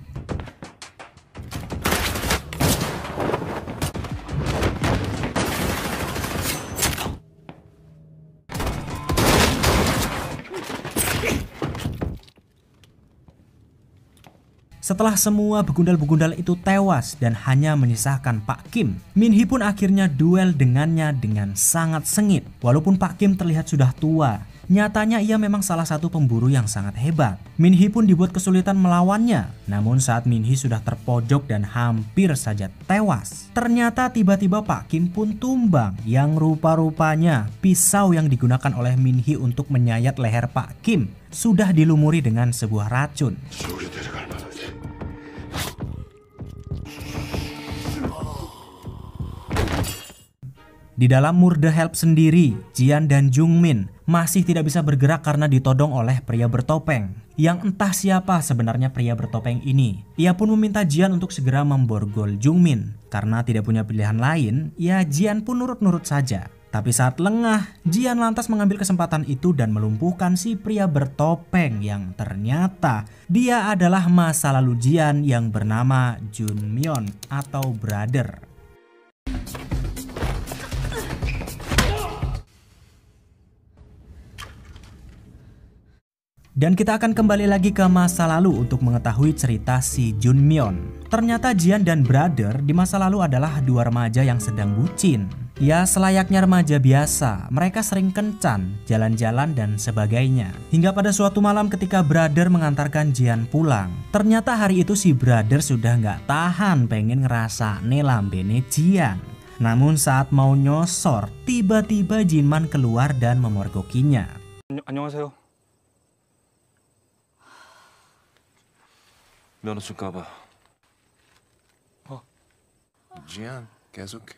Setelah semua begundal-begundal itu tewas dan hanya menyisakan Pak Kim, Min Hee pun akhirnya duel dengannya dengan sangat sengit. Walaupun Pak Kim terlihat sudah tua, nyatanya ia memang salah satu pemburu yang sangat hebat. Min Hee pun dibuat kesulitan melawannya. Namun saat Min Hee sudah terpojok dan hampir saja tewas, ternyata tiba-tiba Pak Kim pun tumbang. Yang rupa-rupanya pisau yang digunakan oleh Min Hee untuk menyayat leher Pak Kim sudah dilumuri dengan sebuah racun. Di dalam Murderhelp sendiri, Jian dan Jungmin masih tidak bisa bergerak karena ditodong oleh pria bertopeng. Yang entah siapa sebenarnya pria bertopeng ini. Ia pun meminta Jian untuk segera memborgol Jungmin. Karena tidak punya pilihan lain, ya Jian pun nurut-nurut saja. Tapi saat lengah, Jian lantas mengambil kesempatan itu dan melumpuhkan si pria bertopeng yang ternyata dia adalah masa lalu Jian yang bernama Junmyeon atau Brother. Dan kita akan kembali lagi ke masa lalu untuk mengetahui cerita si Junmyeon. Ternyata Jian dan Brother di masa lalu adalah dua remaja yang sedang bucin. Ya selayaknya remaja biasa, mereka sering kencan, jalan-jalan dan sebagainya. Hingga pada suatu malam ketika Brother mengantarkan Jian pulang, ternyata hari itu si Brother sudah nggak tahan pengen ngerasane lambene Jian. Namun saat mau nyosor, tiba-tiba Jinman keluar dan memergokinya. 안녕하세요. 면허 좀 까봐. 지안, 계속해.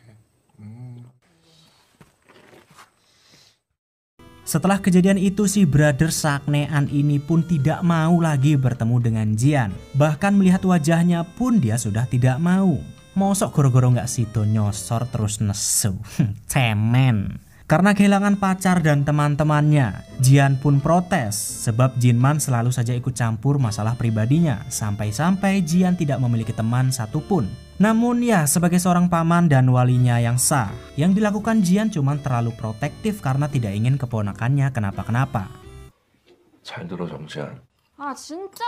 Setelah kejadian itu, si brother Saknean ini pun tidak mau lagi bertemu dengan Jian. Bahkan melihat wajahnya pun dia sudah tidak mau. Mosok goro-goro nggak situ nyosor terus nesu. Cemen. Karena kehilangan pacar dan teman-temannya, Jian pun protes sebab Jinman selalu saja ikut campur masalah pribadinya. Sampai-sampai Jian tidak memiliki teman satupun. Namun ya, sebagai seorang paman dan walinya yang sah, yang dilakukan Jian cuma terlalu protektif karena tidak ingin keponakannya kenapa-kenapa. 잘 들어 정지안. 아 진짜.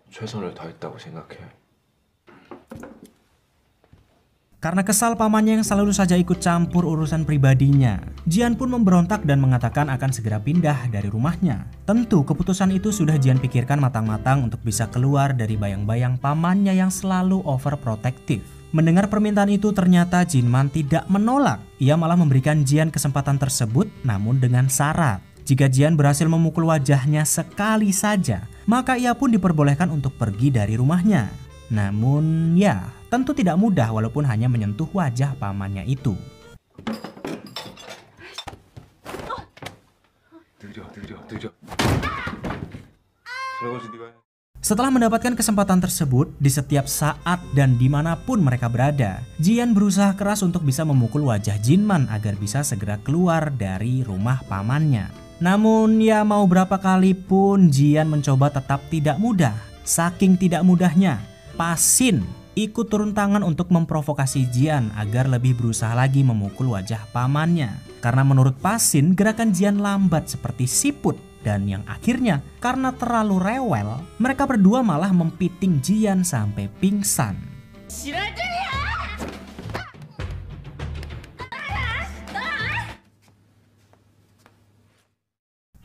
최선을 다했다고 생각해. Karena kesal pamannya yang selalu saja ikut campur urusan pribadinya, Jian pun memberontak dan mengatakan akan segera pindah dari rumahnya. Tentu keputusan itu sudah Jian pikirkan matang-matang untuk bisa keluar dari bayang-bayang pamannya yang selalu overprotective. Mendengar permintaan itu, ternyata Jinman tidak menolak. Ia malah memberikan Jian kesempatan tersebut, namun dengan syarat. Jika Jian berhasil memukul wajahnya sekali saja, maka ia pun diperbolehkan untuk pergi dari rumahnya. Namun ya, tentu tidak mudah walaupun hanya menyentuh wajah pamannya itu. 느려. 설거지 네가 해. Setelah mendapatkan kesempatan tersebut, di setiap saat dan dimanapun mereka berada, Jian berusaha keras untuk bisa memukul wajah Jinman agar bisa segera keluar dari rumah pamannya. Namun ya mau berapa kali pun Jian mencoba tetap tidak mudah. Saking tidak mudahnya, Pasin ikut turun tangan untuk memprovokasi Jian agar lebih berusaha lagi memukul wajah pamannya. Karena menurut Pasin, gerakan Jian lambat seperti siput. Dan yang akhirnya, karena terlalu rewel, mereka berdua malah mempiting Jian sampai pingsan.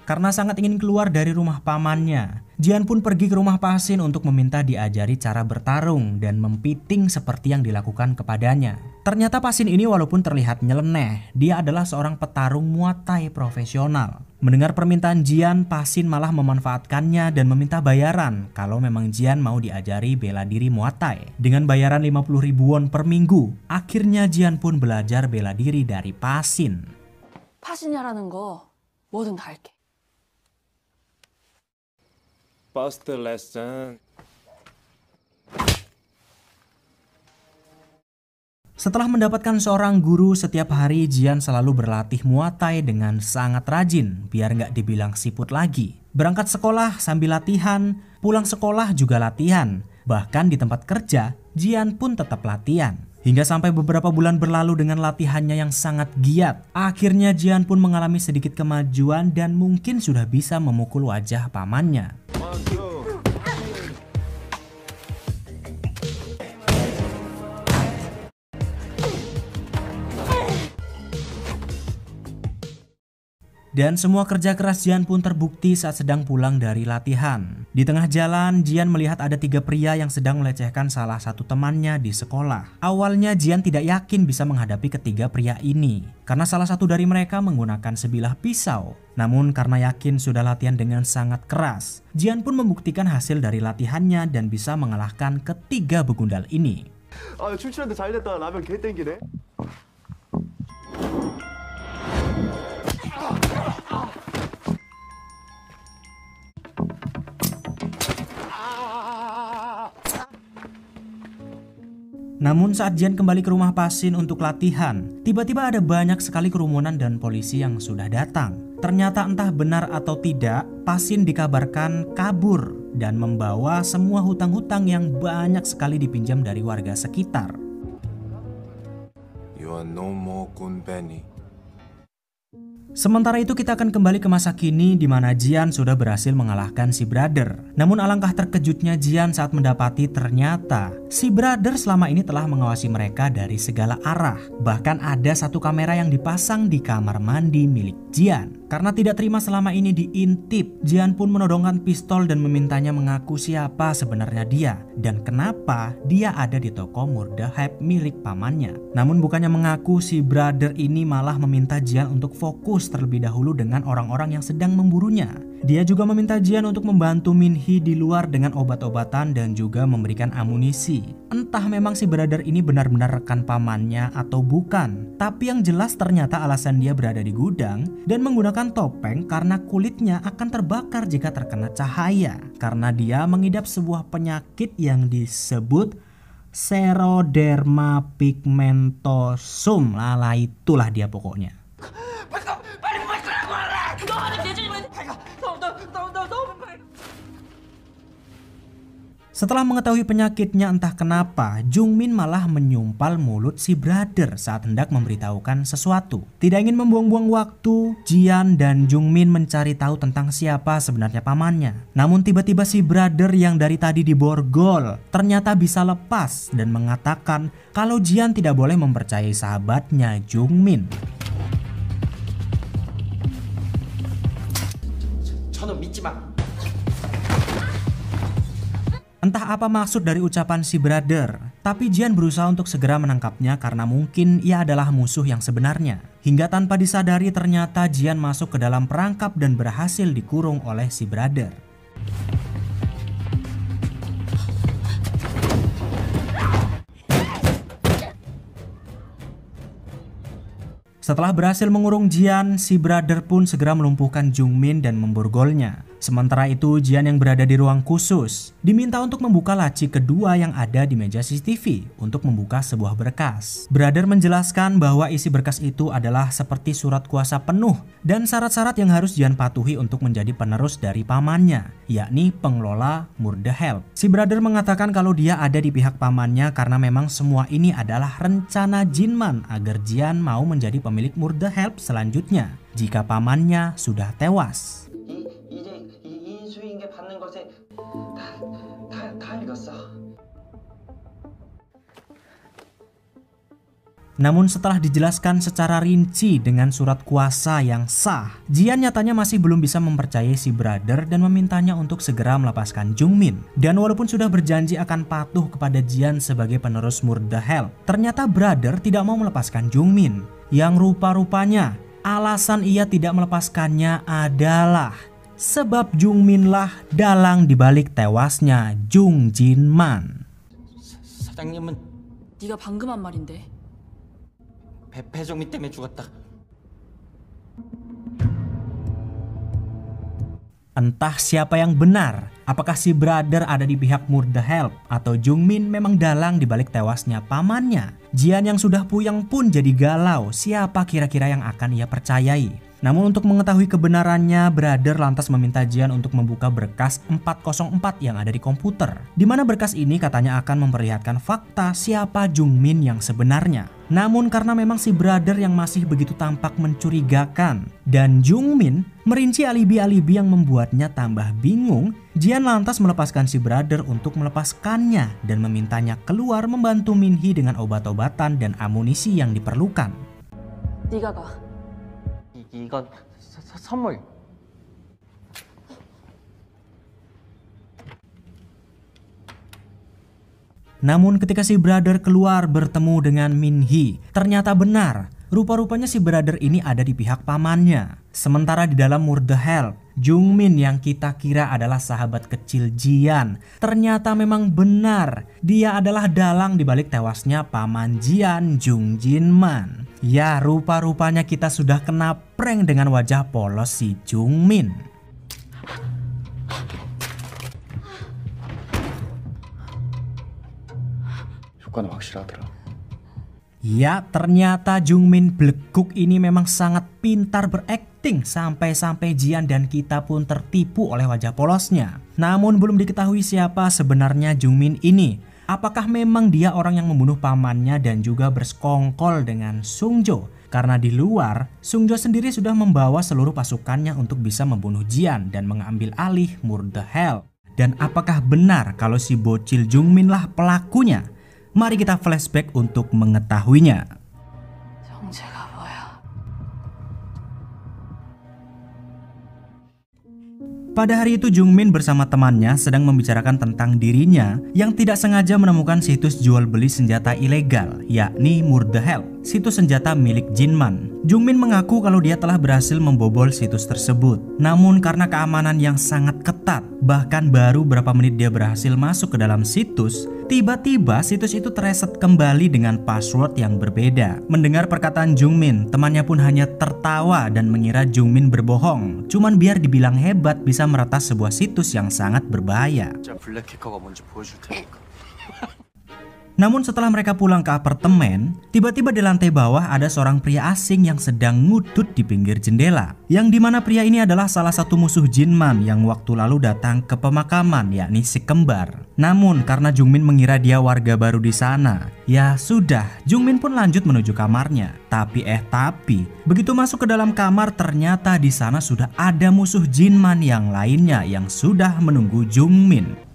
Karena sangat ingin keluar dari rumah pamannya, Jian pun pergi ke rumah Pasin untuk meminta diajari cara bertarung dan mempiting seperti yang dilakukan kepadanya. Ternyata Pasin ini walaupun terlihat nyeleneh, dia adalah seorang petarung Muay Thai profesional. Mendengar permintaan Jian, Pasin malah memanfaatkannya dan meminta bayaran kalau memang Jian mau diajari bela diri Muay Thai. Dengan bayaran 50.000 won per minggu, akhirnya Jian pun belajar bela diri dari Pasin. 파신이 하라는 거 뭐든 다 할게. First lesson. Setelah mendapatkan seorang guru, setiap hari Jian selalu berlatih Muay Thai dengan sangat rajin biar nggak dibilang siput lagi. Berangkat sekolah sambil latihan, pulang sekolah juga latihan. Bahkan di tempat kerja, Jian pun tetap latihan. Hingga sampai beberapa bulan berlalu dengan latihannya yang sangat giat. Akhirnya Jian pun mengalami sedikit kemajuan dan mungkin sudah bisa memukul wajah pamannya. Dan semua kerja keras Jian pun terbukti saat sedang pulang dari latihan. Di tengah jalan, Jian melihat ada 3 pria yang sedang melecehkan salah satu temannya di sekolah. Awalnya Jian tidak yakin bisa menghadapi ketiga pria ini, karena salah satu dari mereka menggunakan sebilah pisau. Namun karena yakin sudah latihan dengan sangat keras, Jian pun membuktikan hasil dari latihannya dan bisa mengalahkan ketiga begundal ini. 출출한데 잘 됐다. 라면 개 땡기네. Namun saat Jian kembali ke rumah Pasin untuk latihan, tiba-tiba ada banyak sekali kerumunan dan polisi yang sudah datang. Ternyata entah benar atau tidak, Pasin dikabarkan kabur dan membawa semua hutang-hutang yang banyak sekali dipinjam dari warga sekitar. You are no more Gunbeni. Sementara itu kita akan kembali ke masa kini di mana Jian sudah berhasil mengalahkan si brother. Namun alangkah terkejutnya Jian saat mendapati ternyata si brother selama ini telah mengawasi mereka dari segala arah. Bahkan ada satu kamera yang dipasang di kamar mandi milik Jian. Karena tidak terima selama ini diintip, Jian pun menodongkan pistol dan memintanya mengaku siapa sebenarnya dia dan kenapa dia ada di toko Murdahab milik pamannya. Namun bukannya mengaku, si brother ini malah meminta Jian untuk fokus terlebih dahulu dengan orang-orang yang sedang memburunya. Dia juga meminta Jian untuk membantu Min-hee di luar dengan obat-obatan dan juga memberikan amunisi. Entah memang si brother ini benar-benar rekan pamannya atau bukan. Tapi yang jelas ternyata alasan dia berada di gudang dan menggunakan topeng karena kulitnya akan terbakar jika terkena cahaya. Karena dia mengidap sebuah penyakit yang disebut Xeroderma pigmentosum. Lala itulah dia pokoknya. Setelah mengetahui penyakitnya entah kenapa, Jungmin malah menyumpal mulut si brother saat hendak memberitahukan sesuatu. Tidak ingin membuang-buang waktu, Jian dan Jungmin mencari tahu tentang siapa sebenarnya pamannya. Namun tiba-tiba si brother yang dari tadi diborgol ternyata bisa lepas dan mengatakan kalau Jian tidak boleh mempercayai sahabatnya Jungmin. Entah apa maksud dari ucapan si brother, tapi Jian berusaha untuk segera menangkapnya karena mungkin ia adalah musuh yang sebenarnya. Hingga tanpa disadari ternyata Jian masuk ke dalam perangkap dan berhasil dikurung oleh si brother. Setelah berhasil mengurung Jian, si brother pun segera melumpuhkan Jungmin dan memborgolnya. Sementara itu, Jian yang berada di ruang khusus diminta untuk membuka laci kedua yang ada di meja CCTV untuk membuka sebuah berkas. Brother menjelaskan bahwa isi berkas itu adalah seperti surat kuasa penuh dan syarat-syarat yang harus Jian patuhi untuk menjadi penerus dari pamannya, yakni pengelola Murder Help. Si brother mengatakan kalau dia ada di pihak pamannya karena memang semua ini adalah rencana Jinman agar Jian mau menjadi pemilik Murder Help selanjutnya jika pamannya sudah tewas. Namun setelah dijelaskan secara rinci dengan surat kuasa yang sah, Jian nyatanya masih belum bisa mempercayai si brother dan memintanya untuk segera melepaskan Jungmin. Dan walaupun sudah berjanji akan patuh kepada Jian sebagai penerus Murder Help, ternyata brother tidak mau melepaskan Jungmin. Yang rupa-rupanya alasan ia tidak melepaskannya adalah sebab Jungmin lah dalang dibalik tewasnya Jung Jinman. 사장님은 네가 방금 한 말인데. 배종미 때문에 죽었다. Entah siapa yang benar, apakah si brother ada di pihak Murder Help atau Jungmin memang dalang dibalik tewasnya pamannya. Jian yang sudah puyeng pun jadi galau siapa kira-kira yang akan ia percayai. Namun untuk mengetahui kebenarannya, brother lantas meminta Jian untuk membuka berkas 404 yang ada di komputer. Di mana berkas ini katanya akan memperlihatkan fakta siapa Jungmin yang sebenarnya. Namun karena memang si brother yang masih begitu tampak mencurigakan dan Jungmin merinci alibi-alibi yang membuatnya tambah bingung, Jian lantas melepaskan si brother untuk melepaskannya dan memintanya keluar membantu Min-hee dengan obat-obatan dan amunisi yang diperlukan. 네가 가. 이건 선물. Namun ketika si brother keluar bertemu dengan Min-hee, ternyata benar. Rupa-rupanya si brother ini ada di pihak pamannya. Sementara di dalam Murder Help, Jungmin yang kita kira adalah sahabat kecil Jian, ternyata memang benar. Dia adalah dalang dibalik tewasnya paman Jian, Jung Jinman. Ya, rupa-rupanya kita sudah kena prank dengan wajah polos si Jungmin. 효과는 확실하더라. Ya, ternyata Jungmin Blekuk ini memang sangat pintar berakting sampai-sampai Jian dan kita pun tertipu oleh wajah polosnya. Namun belum diketahui siapa sebenarnya Jungmin ini. Apakah memang dia orang yang membunuh pamannya dan juga bersekongkol dengan Sungjo? Karena di luar, Sungjo sendiri sudah membawa seluruh pasukannya untuk bisa membunuh Jian dan mengambil alih Murder Help. Dan apakah benar kalau si bocil Jungmin lah pelakunya? Mari kita flashback untuk mengetahuinya. 정체가 뭐야? Pada hari itu Jungmin bersama temannya sedang membicarakan tentang dirinya yang tidak sengaja menemukan situs jual beli senjata ilegal, yakni Murder Help, situs senjata milik Jinman. Jungmin mengaku kalau dia telah berhasil membobol situs tersebut. Namun karena keamanan yang sangat ketat, bahkan baru berapa menit dia berhasil masuk ke dalam situs, tiba-tiba situs itu tereset kembali dengan password yang berbeda. Mendengar perkataan Jungmin, temannya pun hanya tertawa dan mengira Jungmin berbohong. Cuman biar dibilang hebat bisa meretas sebuah situs yang sangat berbahaya. Namun setelah mereka pulang ke apartemen, tiba-tiba di lantai bawah ada seorang pria asing yang sedang ngudut di pinggir jendela. Yang dimana pria ini adalah salah satu musuh Jinman yang waktu lalu datang ke pemakaman, yakni si kembar. Namun karena Jungmin mengira dia warga baru di sana, ya sudah, Jungmin pun lanjut menuju kamarnya. Tapi begitu masuk ke dalam kamar ternyata di sana sudah ada musuh Jinman yang lainnya yang sudah menunggu Jungmin.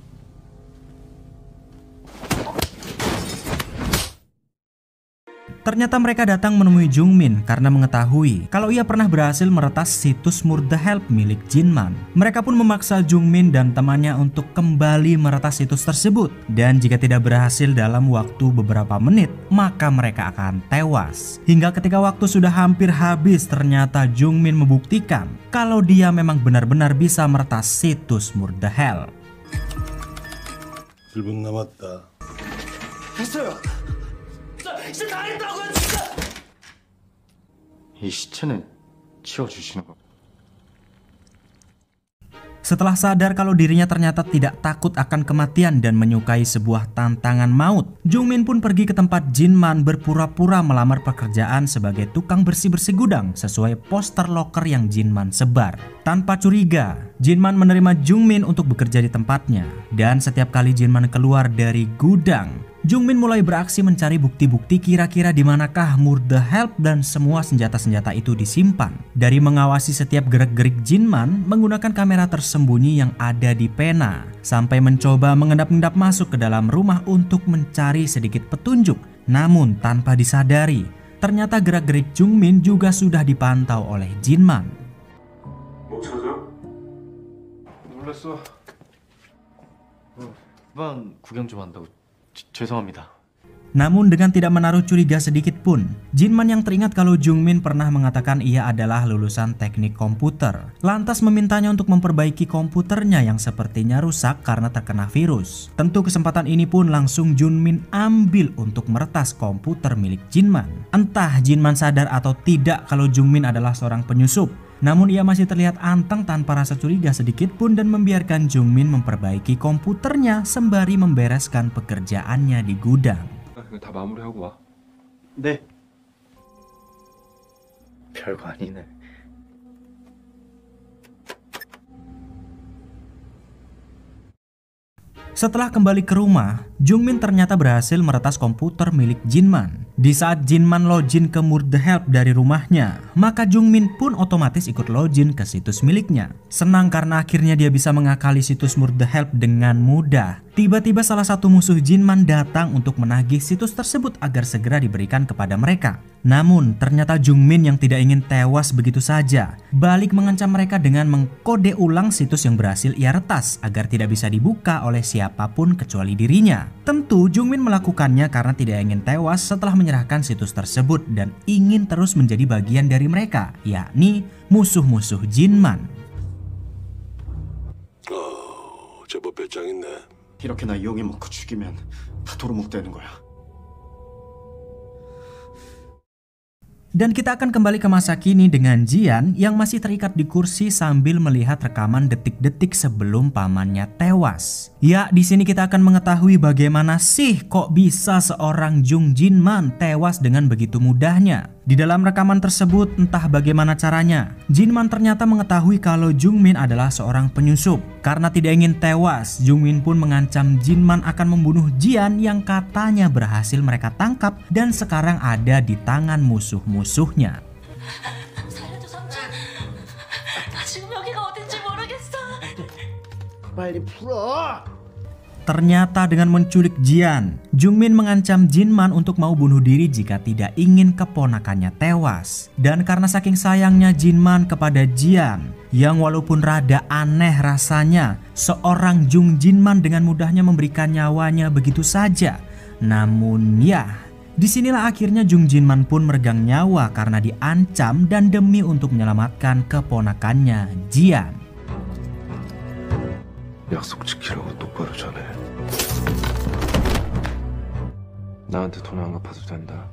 Ternyata mereka datang menemui Jungmin karena mengetahui kalau ia pernah berhasil meretas situs Murder Help milik Jinman. Mereka pun memaksa Jungmin dan temannya untuk kembali meretas situs tersebut. Dan jika tidak berhasil dalam waktu beberapa menit, maka mereka akan tewas. Hingga ketika waktu sudah hampir habis, ternyata Jungmin membuktikan kalau dia memang benar-benar bisa meretas situs Murder Help. 1분 남았다. 됐어요. 이 시체는 치워주시는 거. Setelah sadar kalau dirinya ternyata tidak takut akan kematian dan menyukai sebuah tantangan maut, Jungmin pun pergi ke tempat Jinman berpura-pura melamar pekerjaan sebagai tukang bersih-bersih gudang sesuai poster loker yang Jinman sebar. Tanpa curiga, Jinman menerima Jungmin untuk bekerja di tempatnya. Dan setiap kali Jinman keluar dari gudang, Jungmin mulai beraksi mencari bukti-bukti kira-kira di manakah Murder Help dan semua senjata-senjata itu disimpan. Dari mengawasi setiap gerak-gerik Jinman menggunakan kamera tersembunyi yang ada di pena, sampai mencoba mengendap-endap masuk ke dalam rumah untuk mencari sedikit petunjuk. Namun tanpa disadari, ternyata gerak-gerik Jungmin juga sudah dipantau oleh Jinman. 못 찾아? 몰랐어. 방 구경 좀 한다고. 죄송합니다. Namun dengan tidak menaruh curiga sedikit pun, Jinman yang teringat kalau Jungmin pernah mengatakan ia adalah lulusan teknik komputer, lantas memintanya untuk memperbaiki komputernya yang sepertinya rusak karena terkena virus. Tentu kesempatan ini pun langsung Jungmin ambil untuk meretas komputer milik Jinman. Entah Jinman sadar atau tidak kalau Jungmin adalah seorang penyusup, namun ia masih terlihat anteng tanpa rasa curiga sedikit pun dan membiarkan Jungmin memperbaiki komputernya sembari membereskan pekerjaannya di gudang. 이거 다 마무리하고 와. 네. 별거 아니네. Setelah kembali ke rumah, Jungmin ternyata berhasil meretas komputer milik Jinman. Di saat Jinman login ke Murder Help dari rumahnya, maka Jungmin pun otomatis ikut login ke situs miliknya. Senang karena akhirnya dia bisa mengakali situs Murder Help dengan mudah. Tiba-tiba salah satu musuh Jinman datang untuk menagih situs tersebut agar segera diberikan kepada mereka. Namun ternyata Jungmin yang tidak ingin tewas begitu saja balik mengancam mereka dengan mengkode ulang situs yang berhasil ia retas agar tidak bisa dibuka oleh siapapun kecuali dirinya. Tentu Jungmin melakukannya karena tidak ingin tewas setelah menyerahkan situs tersebut dan ingin terus menjadi bagian dari mereka, yakni musuh-musuh Jinman. 제법 배짱 있네. 이렇게 나 이용해 먹고 죽이면 다 도루묵 되는 거야. Dan kita akan kembali ke masa kini dengan Jian yang masih terikat di kursi sambil melihat rekaman detik-detik sebelum pamannya tewas. Ya, di sini kita akan mengetahui bagaimana sih kok bisa seorang Jung Jinman tewas dengan begitu mudahnya. Di dalam rekaman tersebut entah bagaimana caranya, Jinman ternyata mengetahui kalau Jungmin adalah seorang penyusup. Karena tidak ingin tewas, Jungmin pun mengancam Jinman akan membunuh Jian yang katanya berhasil mereka tangkap dan sekarang ada di tangan musuh-musuhnya. 살려줘 삼촌. 나 지금 여기가 어딘지 모르겠어. 빨리 풀어. Ternyata dengan menculik Jian, Jungmin mengancam Jinman untuk mau bunuh diri jika tidak ingin keponakannya tewas. Dan karena saking sayangnya Jinman kepada Jian, yang walaupun rada aneh rasanya, seorang Jung Jinman dengan mudahnya memberikan nyawanya begitu saja. Namun ya, disinilah akhirnya Jung Jinman pun meregang nyawa karena diancam dan demi untuk menyelamatkan keponakannya Jian. 약속 지키라고 똑바로 전해. 나한테 돈 안 갚아도 된다.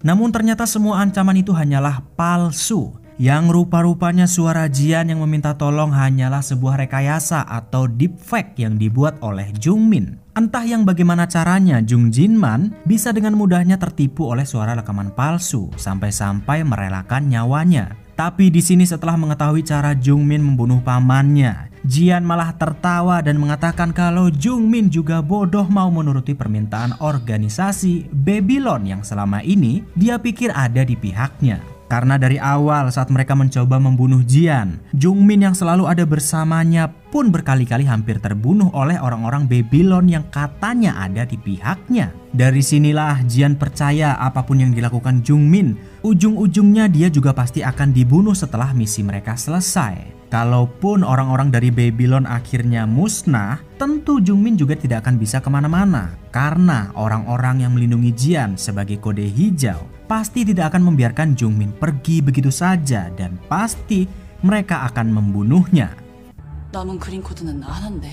Namun ternyata semua ancaman itu hanyalah palsu. Yang rupa-rupanya suara Jian yang meminta tolong hanyalah sebuah rekayasa atau deepfake yang dibuat oleh Jungmin. Entah yang bagaimana caranya Jung Jinman bisa dengan mudahnya tertipu oleh suara rekaman palsu sampai-sampai merelakan nyawanya. Tapi di sini setelah mengetahui cara Jungmin membunuh pamannya, Jian malah tertawa dan mengatakan kalau Jungmin juga bodoh mau menuruti permintaan organisasi Babylon yang selama ini dia pikir ada di pihaknya. Karena dari awal saat mereka mencoba membunuh Jian, Jungmin yang selalu ada bersamanya pun berkali-kali hampir terbunuh oleh orang-orang Babylon yang katanya ada di pihaknya. Dari sinilah Jian percaya apapun yang dilakukan Jungmin, ujung-ujungnya dia juga pasti akan dibunuh setelah misi mereka selesai. Kalaupun orang-orang dari Babylon akhirnya musnah, tentu Jungmin juga tidak akan bisa kemana-mana. Karena orang-orang yang melindungi Jian sebagai kode hijau pasti tidak akan membiarkan Jungmin pergi begitu saja dan pasti mereka akan membunuhnya. 남은 그린 코드는 하나인데.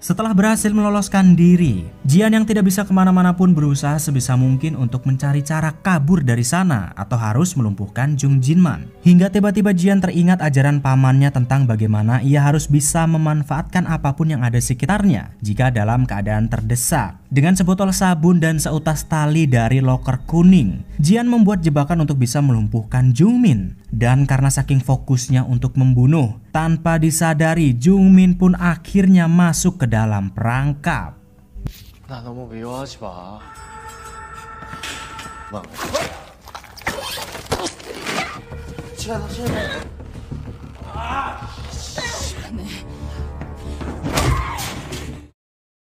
Setelah berhasil meloloskan diri, Jian yang tidak bisa kemana-mana pun berusaha sebisa mungkin untuk mencari cara kabur dari sana atau harus melumpuhkan Jung Jinman. Hingga tiba-tiba Jian teringat ajaran pamannya tentang bagaimana ia harus bisa memanfaatkan apapun yang ada di sekitarnya jika dalam keadaan terdesak. Dengan sebotol sabun dan seutas tali dari loker kuning, Jian membuat jebakan untuk bisa melumpuhkan Jungmin. Dan karena saking fokusnya untuk membunuh, tanpa disadari Jungmin pun akhirnya masuk ke dalam perangkap. 나 너무 미워하지 마.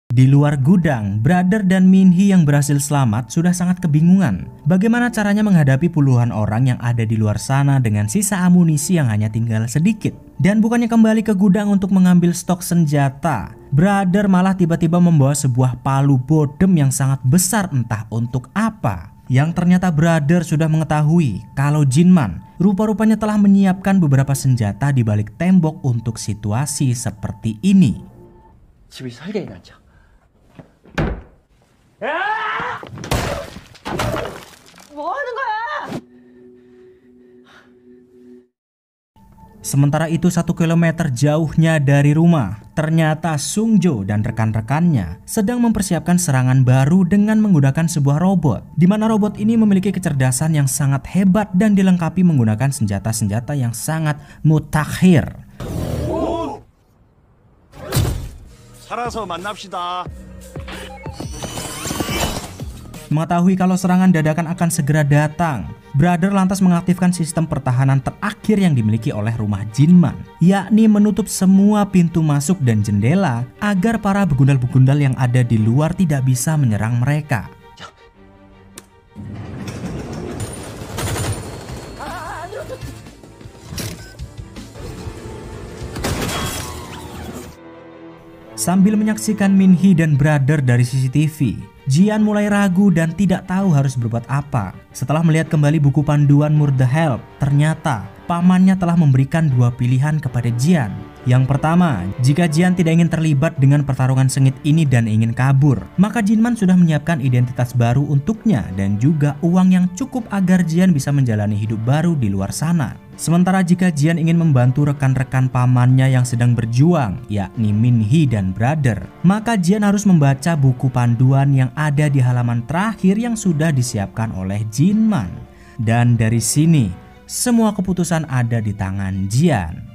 Di luar gudang, Brother dan Minhee yang berhasil selamat sudah sangat kebingungan bagaimana caranya menghadapi puluhan orang yang ada di luar sana dengan sisa amunisi yang hanya tinggal sedikit. Dan bukannya kembali ke gudang untuk mengambil stok senjata, Brother malah tiba-tiba membawa sebuah palu bodem yang sangat besar entah untuk apa. Yang ternyata Brother sudah mengetahui kalau Jinman rupa-rupanya telah menyiapkan beberapa senjata di balik tembok untuk situasi seperti ini. 집이 설계해 놨죠. 뭐 하는 거야? Sementara itu 1 kilometer jauhnya dari rumah, ternyata Sungjo dan rekan-rekannya sedang mempersiapkan serangan baru dengan menggunakan sebuah robot, di mana robot ini memiliki kecerdasan yang sangat hebat dan dilengkapi menggunakan senjata-senjata yang sangat mutakhir. 살아서 만납시다. Mengetahui kalau serangan dadakan akan segera datang, Brother lantas mengaktifkan sistem pertahanan terakhir yang dimiliki oleh rumah Jinman, yakni menutup semua pintu masuk dan jendela agar para begundal-begundal yang ada di luar tidak bisa menyerang mereka. Sambil menyaksikan Minhee dan Brother dari CCTV, Jian mulai ragu dan tidak tahu harus berbuat apa. Setelah melihat kembali buku panduan Murder Help, ternyata pamannya telah memberikan dua pilihan kepada Jian. Yang pertama, jika Jian tidak ingin terlibat dengan pertarungan sengit ini dan ingin kabur, maka Jinman sudah menyiapkan identitas baru untuknya dan juga uang yang cukup agar Jian bisa menjalani hidup baru di luar sana. Sementara jika Jian ingin membantu rekan-rekan pamannya yang sedang berjuang, yakni Minhee dan Brother, maka Jian harus membaca buku panduan yang ada di halaman terakhir yang sudah disiapkan oleh Jinman. Dan dari sini, semua keputusan ada di tangan Jian.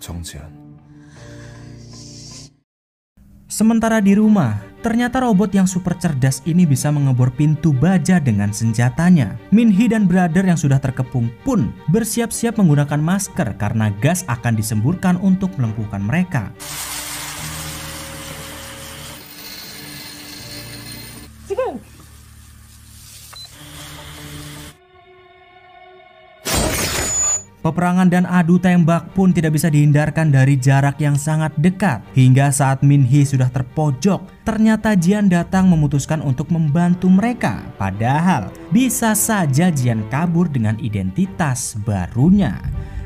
정지한 Sementara di rumah, ternyata robot yang super cerdas ini bisa mengebor pintu baja dengan senjatanya. Min-hee dan brother yang sudah terkepung pun bersiap-siap menggunakan masker karena gas akan disemburkan untuk melumpuhkan mereka. Peperangan dan adu tembak pun tidak bisa dihindarkan dari jarak yang sangat dekat. Hingga saat Min-hee sudah terpojok, ternyata Jian datang memutuskan untuk membantu mereka. Padahal bisa saja Jian kabur dengan identitas barunya.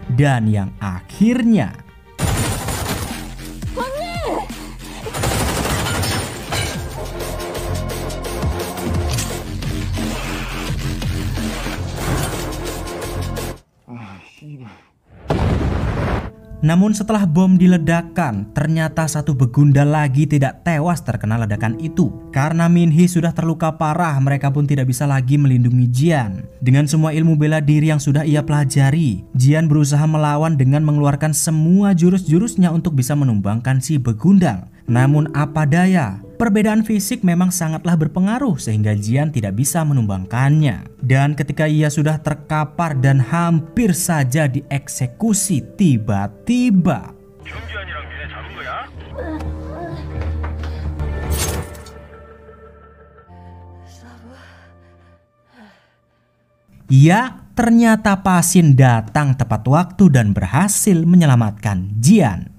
Dan yang akhirnya namun setelah bom diledakkan, ternyata satu begundal lagi tidak tewas terkena ledakan itu. Karena Min-hee sudah terluka parah, mereka pun tidak bisa lagi melindungi Jian. Dengan semua ilmu bela diri yang sudah ia pelajari, Jian berusaha melawan dengan mengeluarkan semua jurus-jurusnya untuk bisa menumbangkan si begundal. Namun apa daya, perbedaan fisik memang sangatlah berpengaruh sehingga Jian tidak bisa menumbangkannya. Dan ketika ia sudah terkapar dan hampir saja dieksekusi, tiba-tiba ya, ternyata Pasin datang tepat waktu dan berhasil menyelamatkan Jian.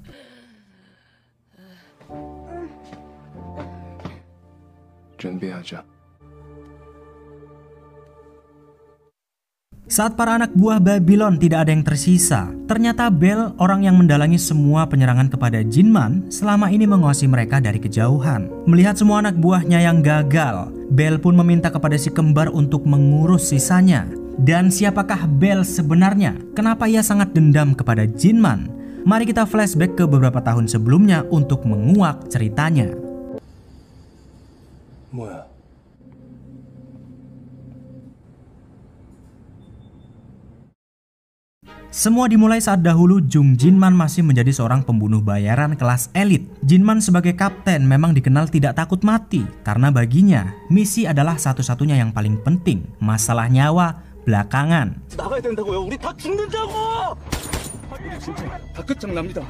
준비하자. Saat para anak buah Babylon tidak ada yang tersisa, ternyata Bell, orang yang mendalangi semua penyerangan kepada Jinman, selama ini menguasai mereka dari kejauhan. Melihat semua anak buahnya yang gagal, Bell pun meminta kepada si kembar untuk mengurus sisanya. Dan siapakah Bell sebenarnya? Kenapa ia sangat dendam kepada Jinman? Mari kita flashback ke beberapa tahun sebelumnya untuk menguak ceritanya. 뭐야? Semua dimulai saat dahulu Jung Jinman masih menjadi seorang pembunuh bayaran kelas elit. Jinman sebagai kapten memang dikenal tidak takut mati karena baginya misi adalah satu-satunya yang paling penting. Masalah nyawa belakangan. 나가야 된다고요. 우리 다 죽는다고. 진짜 다 끝장납니다.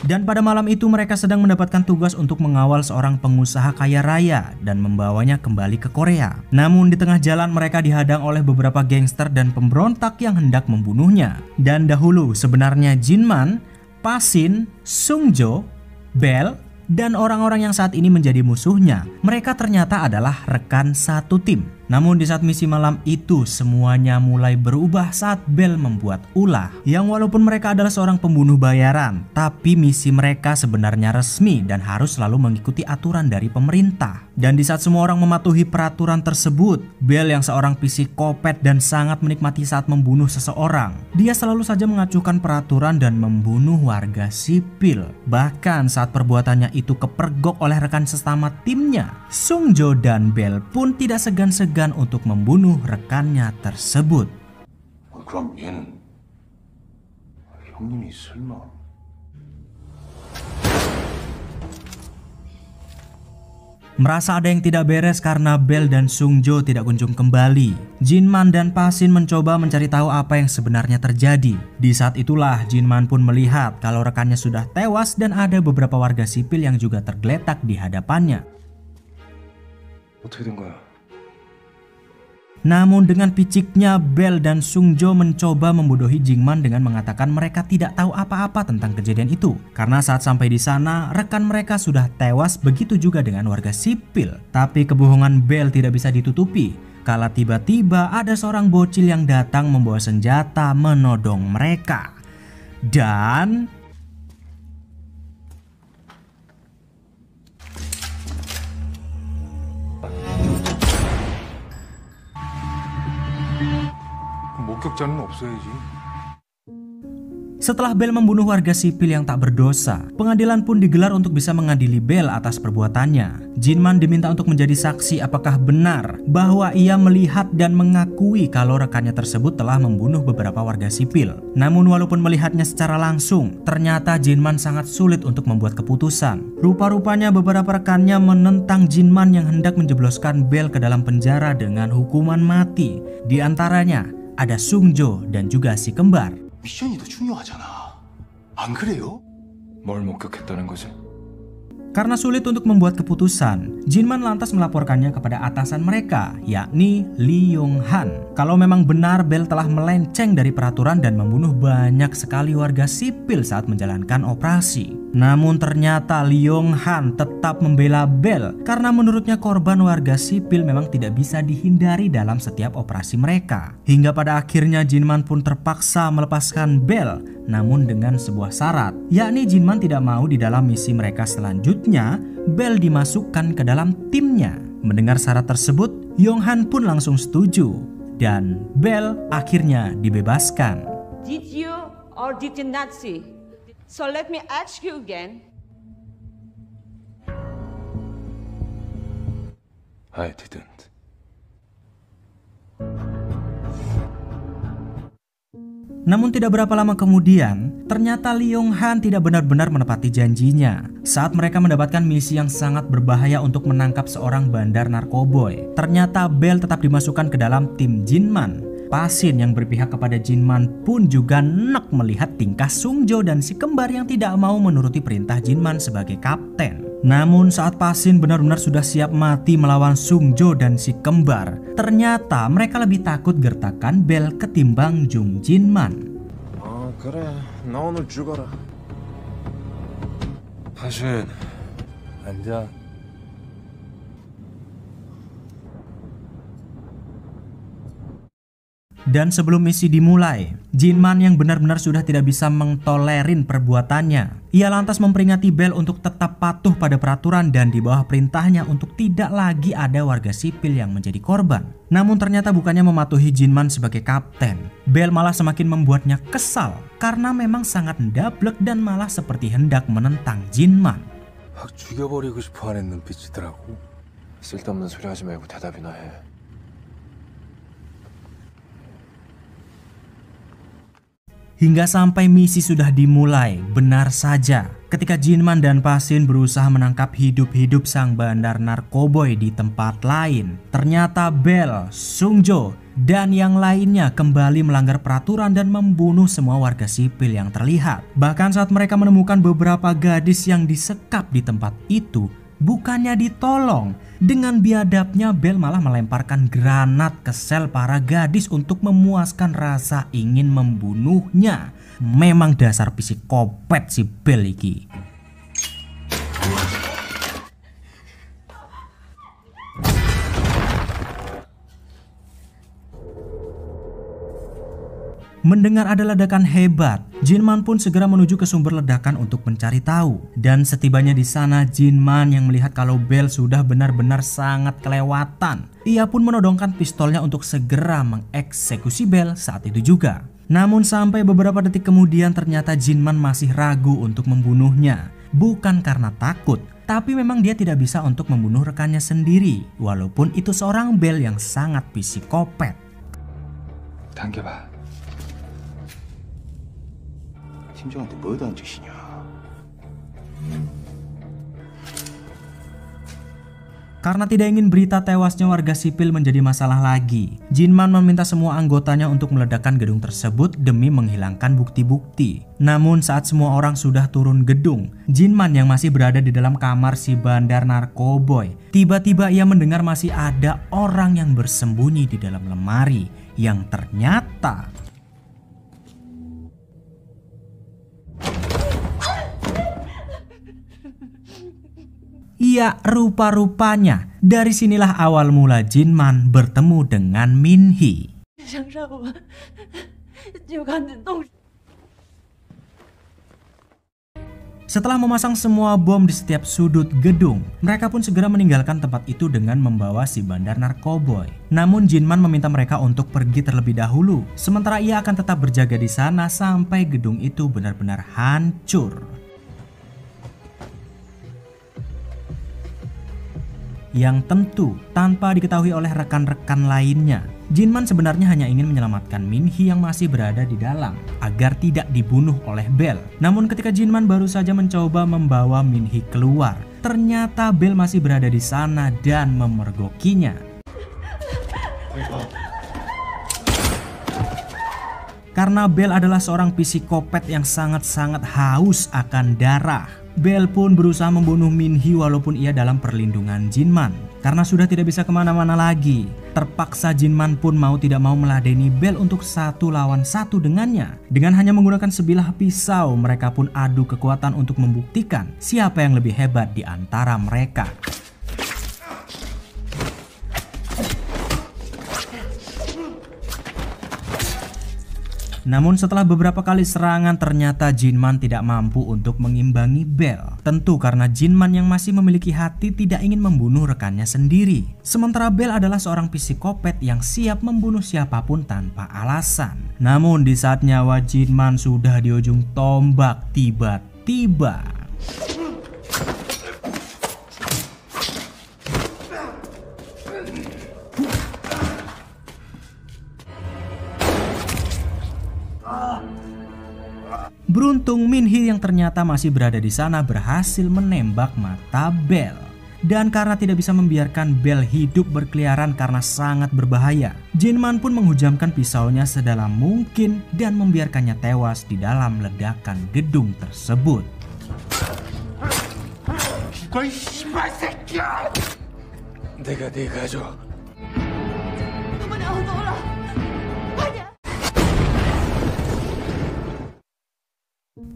Dan pada malam itu mereka sedang mendapatkan tugas untuk mengawal seorang pengusaha kaya raya dan membawanya kembali ke Korea. Namun di tengah jalan mereka dihadang oleh beberapa gangster dan pemberontak yang hendak membunuhnya. Dan dahulu sebenarnya Jinman, Pasin, Sungjo, Bell, dan orang-orang yang saat ini menjadi musuhnya, mereka ternyata adalah rekan satu tim. Namun di saat misi malam itu semuanya mulai berubah saat Bell membuat ulah. Yang walaupun mereka adalah seorang pembunuh bayaran, tapi misi mereka sebenarnya resmi dan harus selalu mengikuti aturan dari pemerintah. Dan di saat semua orang mematuhi peraturan tersebut, Bell yang seorang psikopat dan sangat menikmati saat membunuh seseorang, dia selalu saja mengacuhkan peraturan dan membunuh warga sipil. Bahkan saat perbuatannya itu kepergok oleh rekan sesama timnya, Sungjo dan Bell pun tidak segan-segan untuk membunuh rekannya tersebut. 그럼 얘는 형님이 설마? Merasa ada yang tidak beres karena Bell dan Sungjo tidak kunjung kembali, Jinman dan Pasin mencoba mencari tahu apa yang sebenarnya terjadi. Di saat itulah Jinman pun melihat kalau rekannya sudah tewas dan ada beberapa warga sipil yang juga tergeletak di hadapannya. 어떻게 된 거야? Namun dengan piciknya Bell dan Sungjo mencoba membodohi Jinman dengan mengatakan mereka tidak tahu apa-apa tentang kejadian itu. Karena saat sampai di sana rekan mereka sudah tewas, begitu juga dengan warga sipil. Tapi kebohongan Bell tidak bisa ditutupi. Kala tiba-tiba ada seorang bocil yang datang membawa senjata menodong mereka. Dan 목격자는 없어야지. Setelah Bell membunuh warga sipil yang tak berdosa, pengadilan pun digelar untuk bisa mengadili Bell atas perbuatannya. Jinman diminta untuk menjadi saksi apakah benar bahwa ia melihat dan mengakui kalau rekannya tersebut telah membunuh beberapa warga sipil. Namun walaupun melihatnya secara langsung, ternyata Jinman sangat sulit untuk membuat keputusan. Rupa-rupanya beberapa rekannya menentang Jinman yang hendak menjebloskan Bell ke dalam penjara dengan hukuman mati. Di antaranya ada Sungjo dan juga si kembar. 미션이 더 중요하잖아. 안 그래요? 뭘 목격했다는 거지? Karena sulit untuk membuat keputusan, Jinman lantas melaporkannya kepada atasan mereka, yakni Lee Yong-han. Kalau memang benar Bell telah melenceng dari peraturan dan membunuh banyak sekali warga sipil saat menjalankan operasi. Namun ternyata Lee Yong-han tetap membela Bell karena menurutnya korban warga sipil memang tidak bisa dihindari dalam setiap operasi mereka. Hingga pada akhirnya Jinman pun terpaksa melepaskan Bell, namun dengan sebuah syarat, yakni Jinman tidak mau di dalam misi mereka selanjutnya Bell dimasukkan ke dalam timnya. Mendengar syarat tersebut, Yong-han pun langsung setuju dan Bell akhirnya dibebaskan. Did you or did you not see? So let me ask you again. I didn't. Namun tidak berapa lama kemudian, ternyata Lee Yong-han tidak benar-benar menepati janjinya. Saat mereka mendapatkan misi yang sangat berbahaya untuk menangkap seorang bandar narkoboy, ternyata Bell tetap dimasukkan ke dalam tim Jinman. Pasin yang berpihak kepada Jinman pun juga nek melihat tingkah Sungjo dan si kembar yang tidak mau menuruti perintah Jinman sebagai kapten. Namun saat Pasin benar-benar sudah siap mati melawan Sungjo dan si kembar, ternyata mereka lebih takut gertakan Bell ketimbang Jung Jinman. 아 그래, 나 오늘 죽어라. 파신, 앉아. Dan sebelum misi dimulai, Jinman yang benar-benar sudah tidak bisa mentolerin perbuatannya. Ia lantas memperingati Bell untuk tetap patuh pada peraturan dan di bawah perintahnya untuk tidak lagi ada warga sipil yang menjadi korban. Namun ternyata bukannya mematuhi Jinman sebagai kapten, Bell malah semakin membuatnya kesal karena memang sangat ndablek dan malah seperti hendak menentang Jinman. 확 죽여버리고 싶어하는 눈빛이더라고. 쓸데없는 소리 하지 말고 대답이나 해. Hingga sampai misi sudah dimulai, benar saja ketika Jinman dan Pasin berusaha menangkap hidup-hidup sang bandar narkoboy di tempat lain, ternyata Bell, Sungjo, dan yang lainnya kembali melanggar peraturan dan membunuh semua warga sipil yang terlihat. Bahkan saat mereka menemukan beberapa gadis yang disekap di tempat itu, bukannya ditolong, dengan biadabnya Bell malah melemparkan granat ke sel para gadis untuk memuaskan rasa ingin membunuhnya. Memang dasar psikopet si Bell iki. Mendengar ada ledakan hebat, Jinman pun segera menuju ke sumber ledakan untuk mencari tahu. Dan setibanya di sana, Jinman yang melihat kalau Bell sudah benar-benar sangat kelewatan. Ia pun menodongkan pistolnya untuk segera mengeksekusi Bell saat itu juga. Namun sampai beberapa detik kemudian ternyata Jinman masih ragu untuk membunuhnya. Bukan karena takut, tapi memang dia tidak bisa untuk membunuh rekannya sendiri. Walaupun itu seorang Bell yang sangat psikopet. 당겨봐. 팀장한테 뭐도 안 주시냐. Karena tidak ingin berita tewasnya warga sipil menjadi masalah lagi, Jinman meminta semua anggotanya untuk meledakkan gedung tersebut demi menghilangkan bukti-bukti. Namun saat semua orang sudah turun gedung, Jinman yang masih berada di dalam kamar si bandar narkoboy, tiba-tiba ia mendengar masih ada orang yang bersembunyi di dalam lemari, yang ternyata iya, rupa-rupanya dari sinilah awal mula Jinman bertemu dengan Minhee. Setelah memasang semua bom di setiap sudut gedung, mereka pun segera meninggalkan tempat itu dengan membawa si bandar narkoboy. Namun Jinman meminta mereka untuk pergi terlebih dahulu, sementara ia akan tetap berjaga di sana sampai gedung itu benar-benar hancur. Yang tentu tanpa diketahui oleh rekan-rekan lainnya, Jinman sebenarnya hanya ingin menyelamatkan Min-hee yang masih berada di dalam agar tidak dibunuh oleh Bell. Namun ketika Jinman baru saja mencoba membawa Min-hee keluar, ternyata Bell masih berada di sana dan memergokinya. Karena Bell adalah seorang psikopat yang sangat-sangat haus akan darah, Bell pun berusaha membunuh Min-hee walaupun ia dalam perlindungan Jinman. Karena sudah tidak bisa kemana-mana lagi, terpaksa Jinman pun mau tidak mau meladeni Bell untuk 1 lawan 1 dengannya. Dengan hanya menggunakan sebilah pisau, mereka pun adu kekuatan untuk membuktikan siapa yang lebih hebat di antara mereka. Namun setelah beberapa kali serangan ternyata Jinman tidak mampu untuk mengimbangi Bell. Tentu karena Jinman yang masih memiliki hati tidak ingin membunuh rekannya sendiri. Sementara Bell adalah seorang psikopat yang siap membunuh siapapun tanpa alasan. Namun di saat nyawa Jinman sudah di ujung tombak, tiba-tiba beruntung Min-hee yang ternyata masih berada di sana berhasil menembak mata Bell. Dan karena tidak bisa membiarkan Bell hidup berkeliaran karena sangat berbahaya, Jinman pun menghujamkan pisaunya sedalam mungkin dan membiarkannya tewas di dalam ledakan gedung tersebut.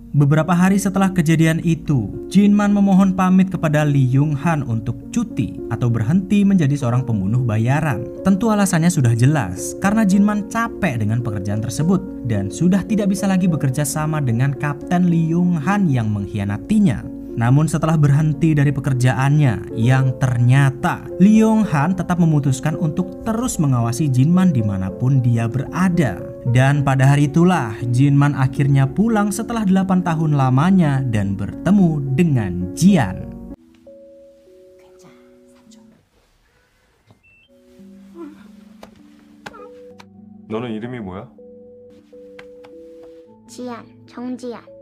Beberapa hari setelah kejadian itu, Jinman memohon pamit kepada Lee Yung-han untuk cuti atau berhenti menjadi seorang pembunuh bayaran. Tentu alasannya sudah jelas, karena Jinman capek dengan pekerjaan tersebut dan sudah tidak bisa lagi bekerja sama dengan Kapten Lee Yung-han yang mengkhianatinya. Namun setelah berhenti dari pekerjaannya, yang ternyata Lee Yung-han tetap memutuskan untuk terus mengawasi Jinman dimanapun dia berada. Dan pada hari itulah Jinman akhirnya pulang setelah 8 tahun lamanya dan bertemu dengan Jian. 너는 이름이 뭐야? 지안, 정지안.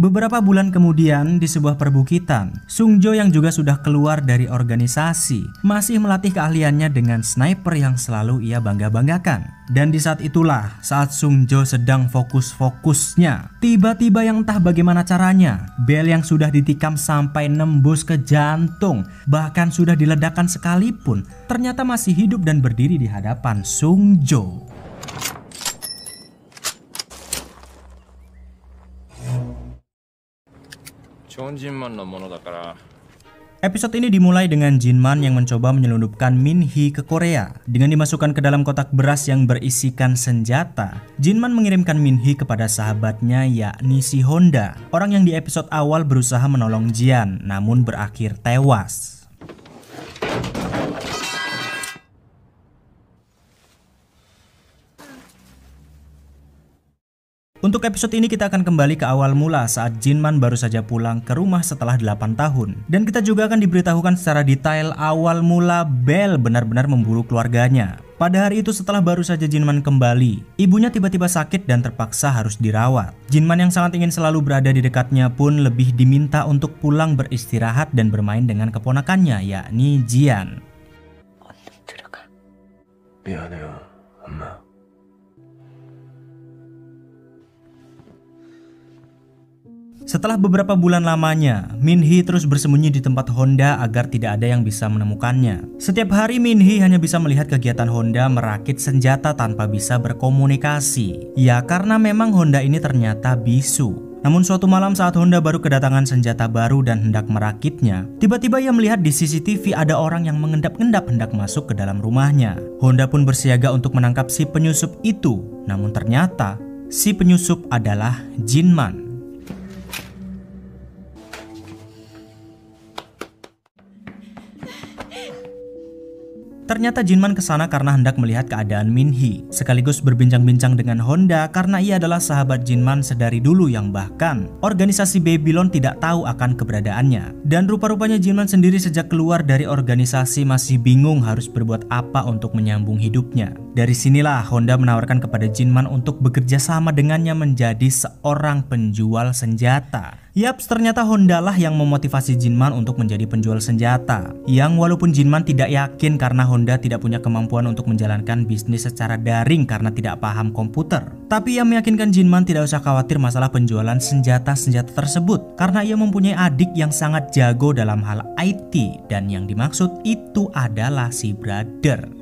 Beberapa bulan kemudian di sebuah perbukitan, Sung-jo yang juga sudah keluar dari organisasi masih melatih keahliannya dengan sniper yang selalu ia bangga-banggakan. Dan di saat itulah, saat Sung-jo sedang fokus-fokusnya, tiba-tiba yang entah bagaimana caranya, Bell yang sudah ditikam sampai nembus ke jantung, bahkan sudah diledakkan sekalipun, ternyata masih hidup dan berdiri di hadapan Sung-jo. Episode ini dimulai dengan Jinman yang mencoba menyelundupkan Min-hee ke Korea. Dengan dimasukkan ke dalam kotak beras yang berisikan senjata, Jinman mengirimkan Min-hee kepada sahabatnya yakni si Honda, orang yang di episode awal berusaha menolong Jian namun berakhir tewas. Untuk episode ini kita akan kembali ke awal mula saat Jinman baru saja pulang ke rumah setelah 8 tahun. Dan kita juga akan diberitahukan secara detail awal mula Bell benar-benar memburu keluarganya. Pada hari itu setelah baru saja Jinman kembali, ibunya tiba-tiba sakit dan terpaksa harus dirawat. Jinman yang sangat ingin selalu berada di dekatnya pun lebih diminta untuk pulang beristirahat dan bermain dengan keponakannya yakni Jian. 미안해요, 엄마. Setelah beberapa bulan lamanya, Min-hee terus bersembunyi di tempat Honda agar tidak ada yang bisa menemukannya. Setiap hari Min-hee hanya bisa melihat kegiatan Honda merakit senjata tanpa bisa berkomunikasi. Ya karena memang Honda ini ternyata bisu. Namun suatu malam saat Honda baru kedatangan senjata baru dan hendak merakitnya, tiba-tiba ia melihat di CCTV ada orang yang mengendap-endap hendak masuk ke dalam rumahnya. Honda pun bersiaga untuk menangkap si penyusup itu. Namun ternyata si penyusup adalah Jinman. Ternyata Jinman kesana karena hendak melihat keadaan Min-hee, sekaligus berbincang-bincang dengan Honda karena ia adalah sahabat Jinman sedari dulu yang bahkan organisasi Babylon tidak tahu akan keberadaannya. Dan rupa-rupanya Jinman sendiri sejak keluar dari organisasi masih bingung harus berbuat apa untuk menyambung hidupnya. Dari sinilah Honda menawarkan kepada Jinman untuk bekerja sama dengannya menjadi seorang penjual senjata. Yaps, ternyata Honda lah yang memotivasi Jinman untuk menjadi penjual senjata. Yang walaupun Jinman tidak yakin karena Honda tidak punya kemampuan untuk menjalankan bisnis secara daring karena tidak paham komputer. Tapi ia meyakinkan Jinman tidak usah khawatir masalah penjualan senjata-senjata tersebut karena ia mempunyai adik yang sangat jago dalam hal IT dan yang dimaksud itu adalah si brother.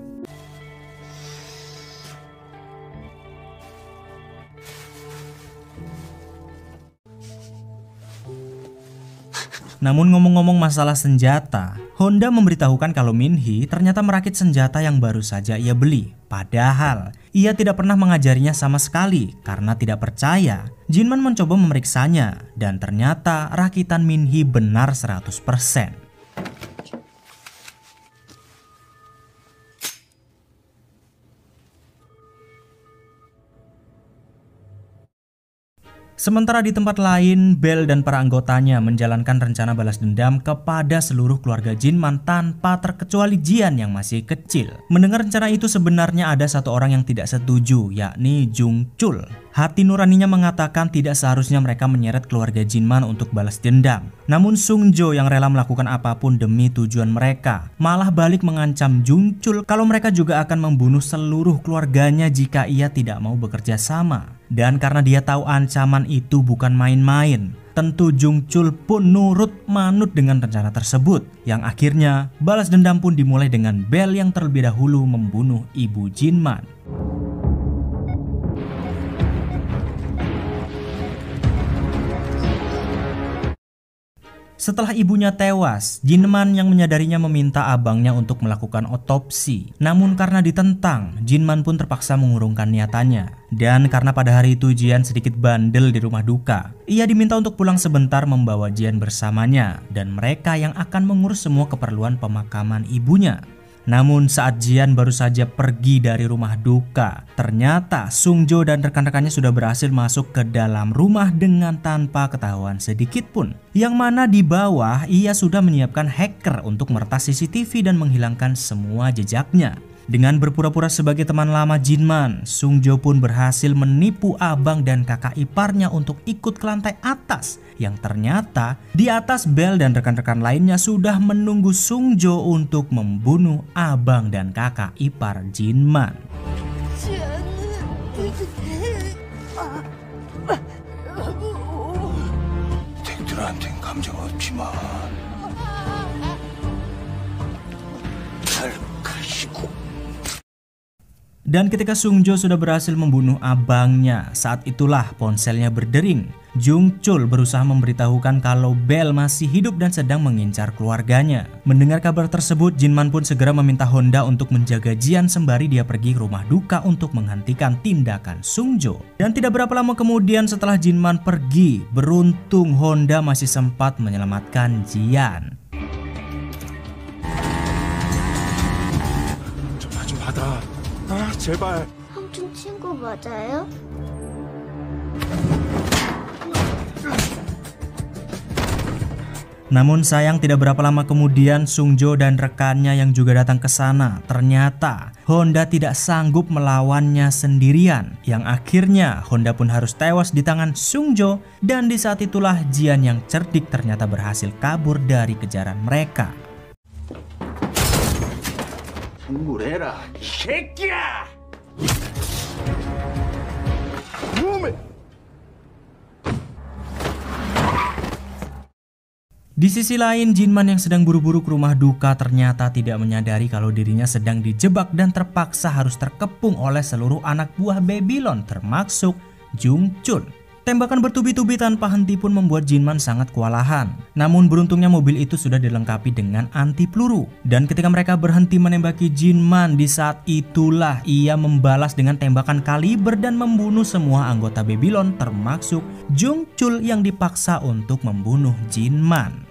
Namun ngomong-ngomong masalah senjata, Honda memberitahukan kalau Min-hee ternyata merakit senjata yang baru saja ia beli. Padahal ia tidak pernah mengajarinya sama sekali karena tidak percaya. Jinman mencoba memeriksanya dan ternyata rakitan Min-hee benar 100%. Sementara di tempat lain, Bell dan para anggotanya menjalankan rencana balas dendam kepada seluruh keluarga Jinman tanpa terkecuali Jian yang masih kecil. Mendengar rencana itu sebenarnya ada satu orang yang tidak setuju, yakni Jung Chul. Hati nuraninya mengatakan tidak seharusnya mereka menyeret keluarga Jinman untuk balas dendam. Namun Sung Jo yang rela melakukan apapun demi tujuan mereka malah balik mengancam Jung Chul kalau mereka juga akan membunuh seluruh keluarganya jika ia tidak mau bekerja sama. Dan karena dia tahu ancaman itu bukan main-main, tentu Jung Chul pun nurut manut dengan rencana tersebut. Yang akhirnya balas dendam pun dimulai dengan Bell yang terlebih dahulu membunuh ibu Jinman. Setelah ibunya tewas, Jinman yang menyadarinya meminta abangnya untuk melakukan otopsi. Namun karena ditentang, Jinman pun terpaksa mengurungkan niatannya. Dan karena pada hari itu Jian sedikit bandel di rumah duka, ia diminta untuk pulang sebentar membawa Jian bersamanya dan mereka yang akan mengurus semua keperluan pemakaman ibunya. Namun saat Jian baru saja pergi dari rumah duka, ternyata Sung Jo dan rekan-rekannya sudah berhasil masuk ke dalam rumah dengan tanpa ketahuan sedikit pun. Yang mana di bawah ia sudah menyiapkan hacker untuk meretas CCTV dan menghilangkan semua jejaknya. Dengan berpura-pura sebagai teman lama Jinman, Sung Jo pun berhasil menipu abang dan kakak iparnya untuk ikut ke lantai atas. Yang ternyata di atas Bell dan rekan-rekan lainnya sudah menunggu Sung Jo untuk membunuh abang dan kakak ipar Jinman. 덱들한텐 감정 없지만 잘 가시고. Dan ketika Sung Jo sudah berhasil membunuh abangnya, saat itulah ponselnya berdering. Jung Chul berusaha memberitahukan kalau Bell masih hidup dan sedang mengincar keluarganya. Mendengar kabar tersebut, Jinman pun segera meminta Honda untuk menjaga Jian sembari dia pergi ke rumah duka untuk menghentikan tindakan Sung Jo. Dan tidak berapa lama kemudian setelah Jinman pergi, beruntung Honda masih sempat menyelamatkan Jian. 좀 받아. 아, 제발. 형준 친구 맞아요? Namun sayang tidak berapa lama kemudian Sung Jo dan rekannya yang juga datang ke sana, ternyata Honda tidak sanggup melawannya sendirian. Yang akhirnya Honda pun harus tewas di tangan Sung Jo, dan di saat itulah Jian yang cerdik ternyata berhasil kabur dari kejaran mereka. 충분해라, 이 새끼야! 몸에! Di sisi lain, Jinman yang sedang buru-buru ke rumah duka ternyata tidak menyadari kalau dirinya sedang dijebak dan terpaksa harus terkepung oleh seluruh anak buah Babylon termasuk Jung Chul. Tembakan bertubi-tubi tanpa henti pun membuat Jinman sangat kewalahan. Namun beruntungnya mobil itu sudah dilengkapi dengan anti peluru. Dan ketika mereka berhenti menembaki Jinman, di saat itulah ia membalas dengan tembakan kaliber dan membunuh semua anggota Babylon termasuk Jung Chul yang dipaksa untuk membunuh Jinman.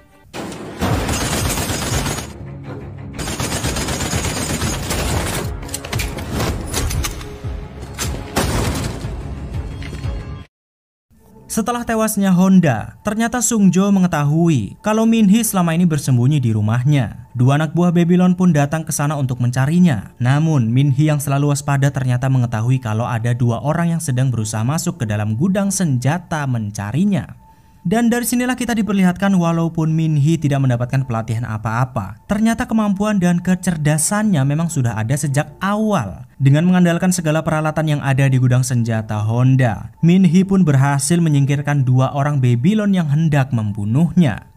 Setelah tewasnya Honda, ternyata Sung Jo mengetahui kalau Min Hee selama ini bersembunyi di rumahnya. Dua anak buah Babylon pun datang ke sana untuk mencarinya. Namun Min Hee yang selalu waspada ternyata mengetahui kalau ada dua orang yang sedang berusaha masuk ke dalam gudang senjata mencarinya. Dan dari sinilah kita diperlihatkan walaupun Min Hee tidak mendapatkan pelatihan apa-apa, ternyata kemampuan dan kecerdasannya memang sudah ada sejak awal. Dengan mengandalkan segala peralatan yang ada di gudang senjata Honda, Min Hee pun berhasil menyingkirkan dua orang Babylon yang hendak membunuhnya.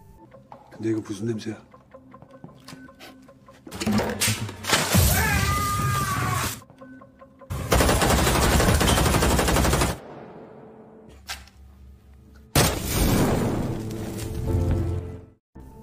근데 이거 무슨 냄새야?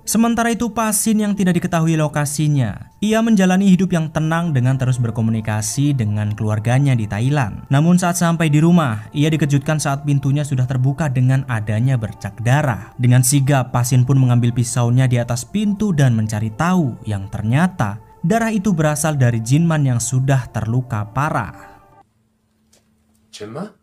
Sementara itu Pasin yang tidak diketahui lokasinya, ia menjalani hidup yang tenang dengan terus berkomunikasi dengan keluarganya di Thailand. Namun saat sampai di rumah, ia dikejutkan saat pintunya sudah terbuka dengan adanya bercak darah. Dengan sigap, Pasin pun mengambil pisaunya di atas pintu dan mencari tahu yang ternyata darah itu berasal dari Jinman yang sudah terluka parah. 진만?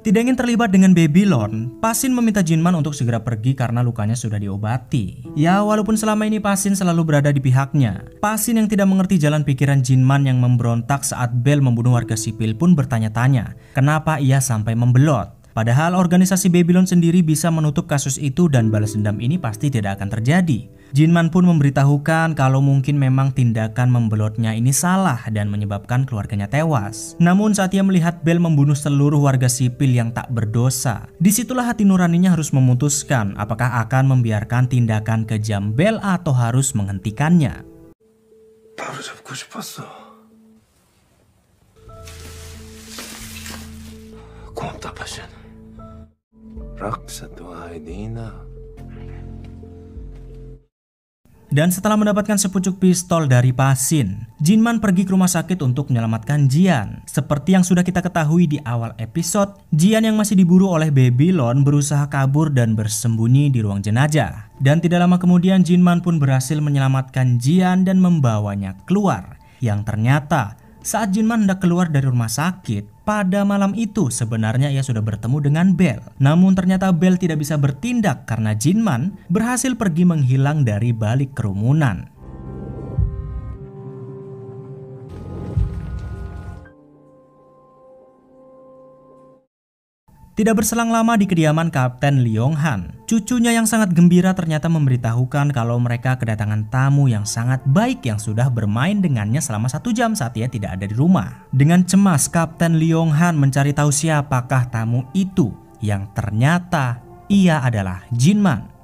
Tidak ingin terlibat dengan Babylon, Pasin meminta Jinman untuk segera pergi karena lukanya sudah diobati. Ya, walaupun selama ini Pasin selalu berada di pihaknya, Pasin yang tidak mengerti jalan pikiran Jinman yang memberontak saat Bell membunuh warga sipil pun bertanya-tanya, kenapa ia sampai membelot. Padahal organisasi Babylon sendiri bisa menutup kasus itu dan balas dendam ini pasti tidak akan terjadi. Jinman pun memberitahukan kalau mungkin memang tindakan membelotnya ini salah dan menyebabkan keluarganya tewas. Namun saat ia melihat Bell membunuh seluruh warga sipil yang tak berdosa, disitulah hati nuraninya harus memutuskan apakah akan membiarkan tindakan kejam Bell atau harus menghentikannya. 바로 잡고 싶었어. 고맙다, 파신. 락사 또 아이디나. Dan setelah mendapatkan sepucuk pistol dari Pasin, Jinman pergi ke rumah sakit untuk menyelamatkan Jian. Seperti yang sudah kita ketahui di awal episode, Jian yang masih diburu oleh Babylon berusaha kabur dan bersembunyi di ruang jenazah. Dan tidak lama kemudian Jinman pun berhasil menyelamatkan Jian dan membawanya keluar. Yang ternyata saat Jinman hendak keluar dari rumah sakit, pada malam itu sebenarnya ia sudah bertemu dengan Bell. Namun ternyata Bell tidak bisa bertindak karena Jinman berhasil pergi menghilang dari balik kerumunan. Tidak berselang lama di kediaman Kapten Leong Han, cucunya yang sangat gembira ternyata memberitahukan kalau mereka kedatangan tamu yang sangat baik yang sudah bermain dengannya selama 1 jam saat ia tidak ada di rumah. Dengan cemas, Kapten Leong Han mencari tahu siapakah tamu itu, yang ternyata ia adalah Jinman.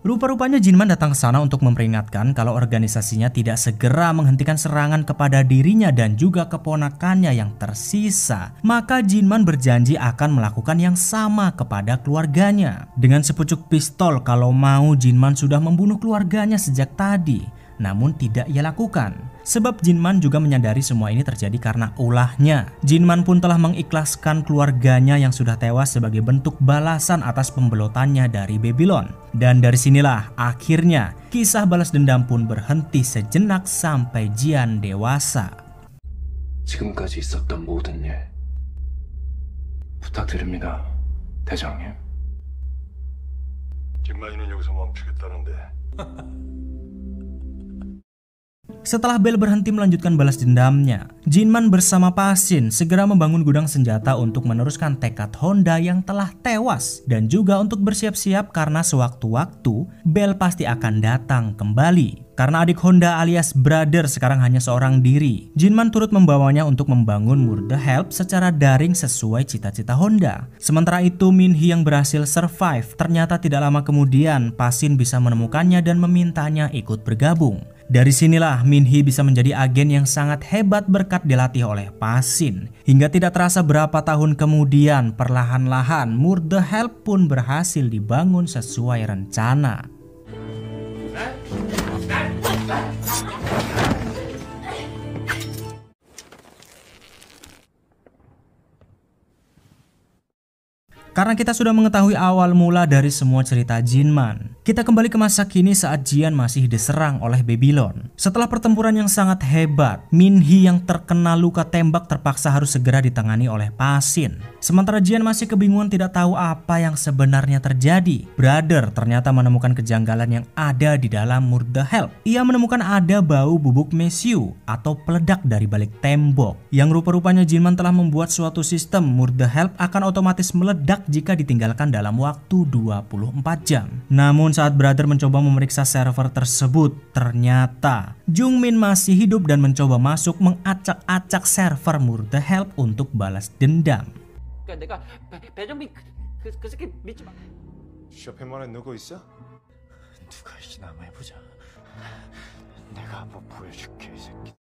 Rupa-rupanya Jinman datang ke sana untuk memperingatkan kalau organisasinya tidak segera menghentikan serangan kepada dirinya dan juga keponakannya yang tersisa. Maka Jinman berjanji akan melakukan yang sama kepada keluarganya. Dengan sepucuk pistol kalau mau Jinman sudah membunuh keluarganya sejak tadi. Namun tidak ia lakukan. Sebab Jinman juga menyadari semua ini terjadi karena ulahnya. Jinman pun telah mengikhlaskan keluarganya yang sudah tewas sebagai bentuk balasan atas pembelotannya dari Babylon. Dan dari sinilah akhirnya kisah balas dendam pun berhenti sejenak sampai Jian dewasa. 지금까지 있었던 모든 일 부탁드립니다, 대장님. 뒷마이는 여기서 멈추겠다는데. Setelah Bell berhenti melanjutkan balas dendamnya, Jinman bersama Pasin segera membangun gudang senjata untuk meneruskan tekad Honda yang telah tewas dan juga untuk bersiap-siap karena sewaktu-waktu Bell pasti akan datang kembali. Karena adik Honda alias brother sekarang hanya seorang diri, Jinman turut membawanya untuk membangun Murder Help secara daring sesuai cita-cita Honda. Sementara itu Min Hee yang berhasil survive, ternyata tidak lama kemudian Pasin bisa menemukannya dan memintanya ikut bergabung. Dari sinilah Min Hee bisa menjadi agen yang sangat hebat berkat dilatih oleh Pasin. Hingga tidak terasa berapa tahun kemudian perlahan-lahan Murder Help pun berhasil dibangun sesuai rencana. Karena kita sudah mengetahui awal mula dari semua cerita Jinman, kita kembali ke masa kini saat Jian masih diserang oleh Babylon. Setelah pertempuran yang sangat hebat, Min Hee yang terkena luka tembak terpaksa harus segera ditangani oleh Pa Shin. Sementara Jian masih kebingungan tidak tahu apa yang sebenarnya terjadi. Brother ternyata menemukan kejanggalan yang ada di dalam Murder Help. Ia menemukan ada bau bubuk mesiu atau peledak dari balik tembok, yang rupa-rupanya Jinman telah membuat suatu sistem Murder Help akan otomatis meledak jika ditinggalkan dalam waktu 24 jam. Namun saat Brother mencoba memeriksa server tersebut, ternyata Jungmin masih hidup dan mencoba masuk mengacak-acak server Murder Help untuk balas dendam. 내가 배정민 그 새끼 믿지 마. 쇼핑몰에 누구 있어? 누가 있나 한번 해보자. 내가 한번 보여줄게 이 새끼.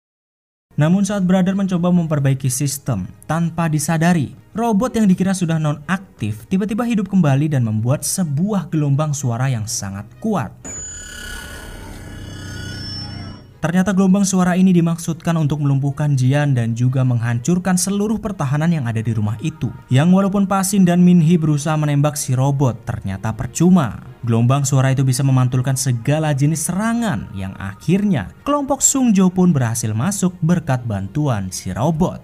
Namun saat Brother mencoba memperbaiki sistem, tanpa disadari, robot yang dikira sudah non-aktif tiba-tiba hidup kembali dan membuat sebuah gelombang suara yang sangat kuat. Ternyata gelombang suara ini dimaksudkan untuk melumpuhkan Jian dan juga menghancurkan seluruh pertahanan yang ada di rumah itu. Yang walaupun Pa Shin dan Min Hee berusaha menembak si robot, ternyata percuma. Gelombang suara itu bisa memantulkan segala jenis serangan yang akhirnya kelompok Sung Jo pun berhasil masuk berkat bantuan si robot.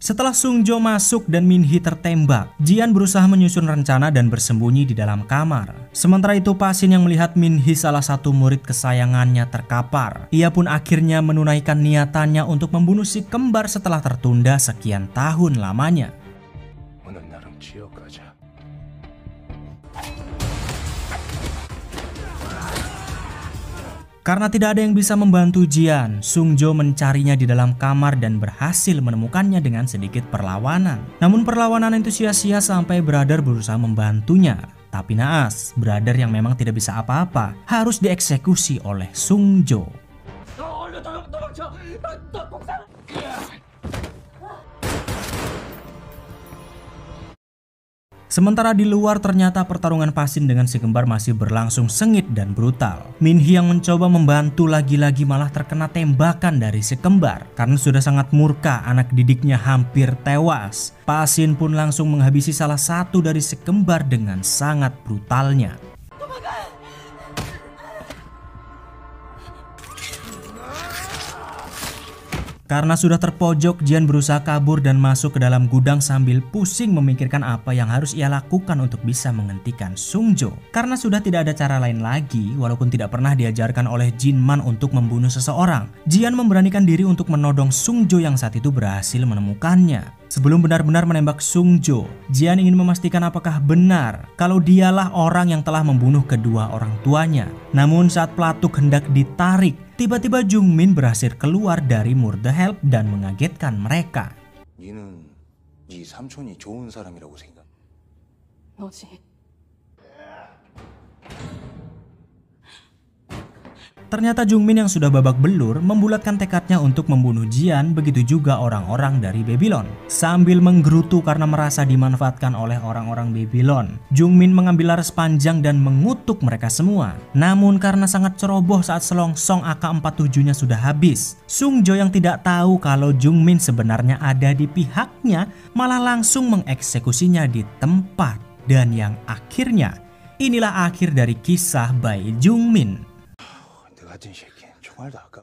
Setelah Sung Jo masuk dan Min Hee tertembak, Jian berusaha menyusun rencana dan bersembunyi di dalam kamar. Sementara itu Pa Shin yang melihat Min Hee salah satu murid kesayangannya terkapar. Ia pun akhirnya menunaikan niatannya untuk membunuh si kembar setelah tertunda sekian tahun lamanya. 오늘 나랑 지어가자. Karena tidak ada yang bisa membantu Jian, Sung Jo mencarinya di dalam kamar dan berhasil menemukannya dengan sedikit perlawanan. Namun perlawanan itu sia-sia sampai Brother berusaha membantunya. Tapi naas, Brother yang memang tidak bisa apa-apa harus dieksekusi oleh Sung Jo. Sementara di luar ternyata pertarungan Pa Shin dengan si kembar masih berlangsung sengit dan brutal. Min Hee yang mencoba membantu lagi-lagi malah terkena tembakan dari si kembar. Karena sudah sangat murka anak didiknya hampir tewas, Pa Shin pun langsung menghabisi salah satu dari si kembar dengan sangat brutalnya. Karena sudah terpojok, Jian berusaha kabur dan masuk ke dalam gudang sambil pusing memikirkan apa yang harus ia lakukan untuk bisa menghentikan Sung Jo. Karena sudah tidak ada cara lain lagi, walaupun tidak pernah diajarkan oleh Jinman untuk membunuh seseorang, Jian memberanikan diri untuk menodong Sung Jo yang saat itu berhasil menemukannya. Sebelum benar-benar menembak Sung Jo, Jian ingin memastikan apakah benar kalau dialah orang yang telah membunuh kedua orang tuanya. Namun saat pelatuk hendak ditarik, tiba-tiba Jungmin berhasil keluar dari Murder Help dan mengagetkan mereka. 니는 네 삼촌이 좋은 사람이라고 생각. 너지. Ternyata Jungmin yang sudah babak belur membulatkan tekadnya untuk membunuh Jian, begitu juga orang-orang dari Babylon. Sambil menggerutu karena merasa dimanfaatkan oleh orang-orang Babylon, Jungmin mengambil laras panjang dan mengutuk mereka semua. Namun karena sangat ceroboh saat selongsong AK-47-nya sudah habis, Sung Jo yang tidak tahu kalau Jungmin sebenarnya ada di pihaknya malah langsung mengeksekusinya di tempat. Dan yang akhirnya, inilah akhir dari kisah Bai Jungmin. 같은 새끼 총알도 아까.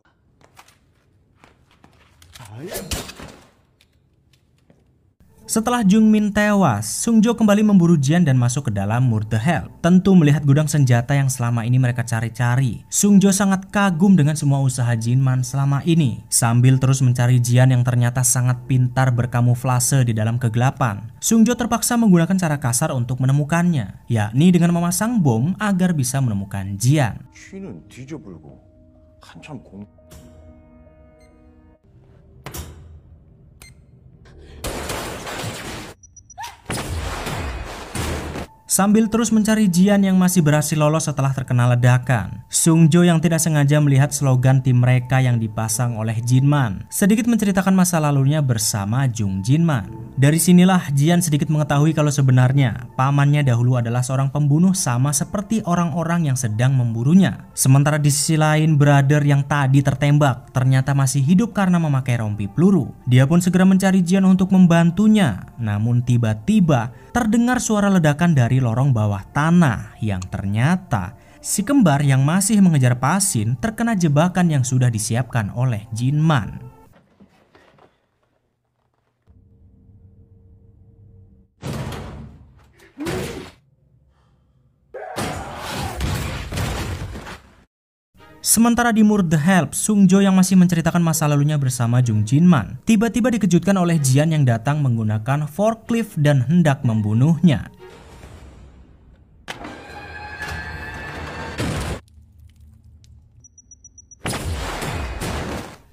Setelah Jungmin tewas, Sung Jo kembali memburu Jian dan masuk ke dalam Murder Help. Tentu melihat gudang senjata yang selama ini mereka cari-cari, Sung Jo sangat kagum dengan semua usaha Jinman selama ini. Sambil terus mencari Jian yang ternyata sangat pintar berkamuflase di dalam kegelapan, Sung Jo terpaksa menggunakan cara kasar untuk menemukannya, yakni dengan memasang bom agar bisa menemukan Jian. 쉬는 뒤져불고 한참 공. Sambil terus mencari Jian yang masih berhasil lolos setelah terkena ledakan, Sungjo yang tidak sengaja melihat slogan tim mereka yang dipasang oleh Jinman sedikit menceritakan masa lalunya bersama Jung Jinman. Dari sinilah Jian sedikit mengetahui kalau sebenarnya pamannya dahulu adalah seorang pembunuh sama seperti orang-orang yang sedang memburunya. Sementara di sisi lain, brother yang tadi tertembak ternyata masih hidup karena memakai rompi peluru. Dia pun segera mencari Jian untuk membantunya. Namun tiba-tiba terdengar suara ledakan dari lorong bawah tanah yang ternyata si kembar yang masih mengejar Pasin terkena jebakan yang sudah disiapkan oleh Jinman. Sementara di Mur The Help, Sungjo yang masih menceritakan masa lalunya bersama Jung Jinman tiba-tiba dikejutkan oleh Jian yang datang menggunakan forklift dan hendak membunuhnya.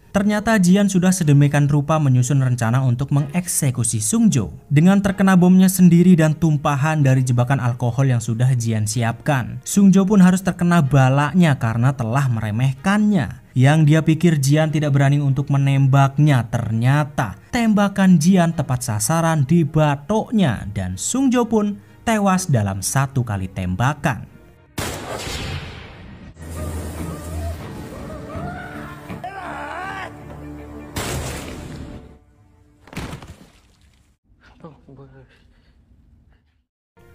Ternyata Jian sudah sedemikian rupa menyusun rencana untuk mengeksekusi Sungjo dengan terkena bomnya sendiri dan tumpahan dari jebakan alkohol yang sudah Jian siapkan. Sungjo pun harus terkena balaknya karena telah meremehkannya. Yang dia pikir Jian tidak berani untuk menembaknya, ternyata tembakan Jian tepat sasaran di batoknya dan Sungjo pun tewas dalam satu kali tembakan.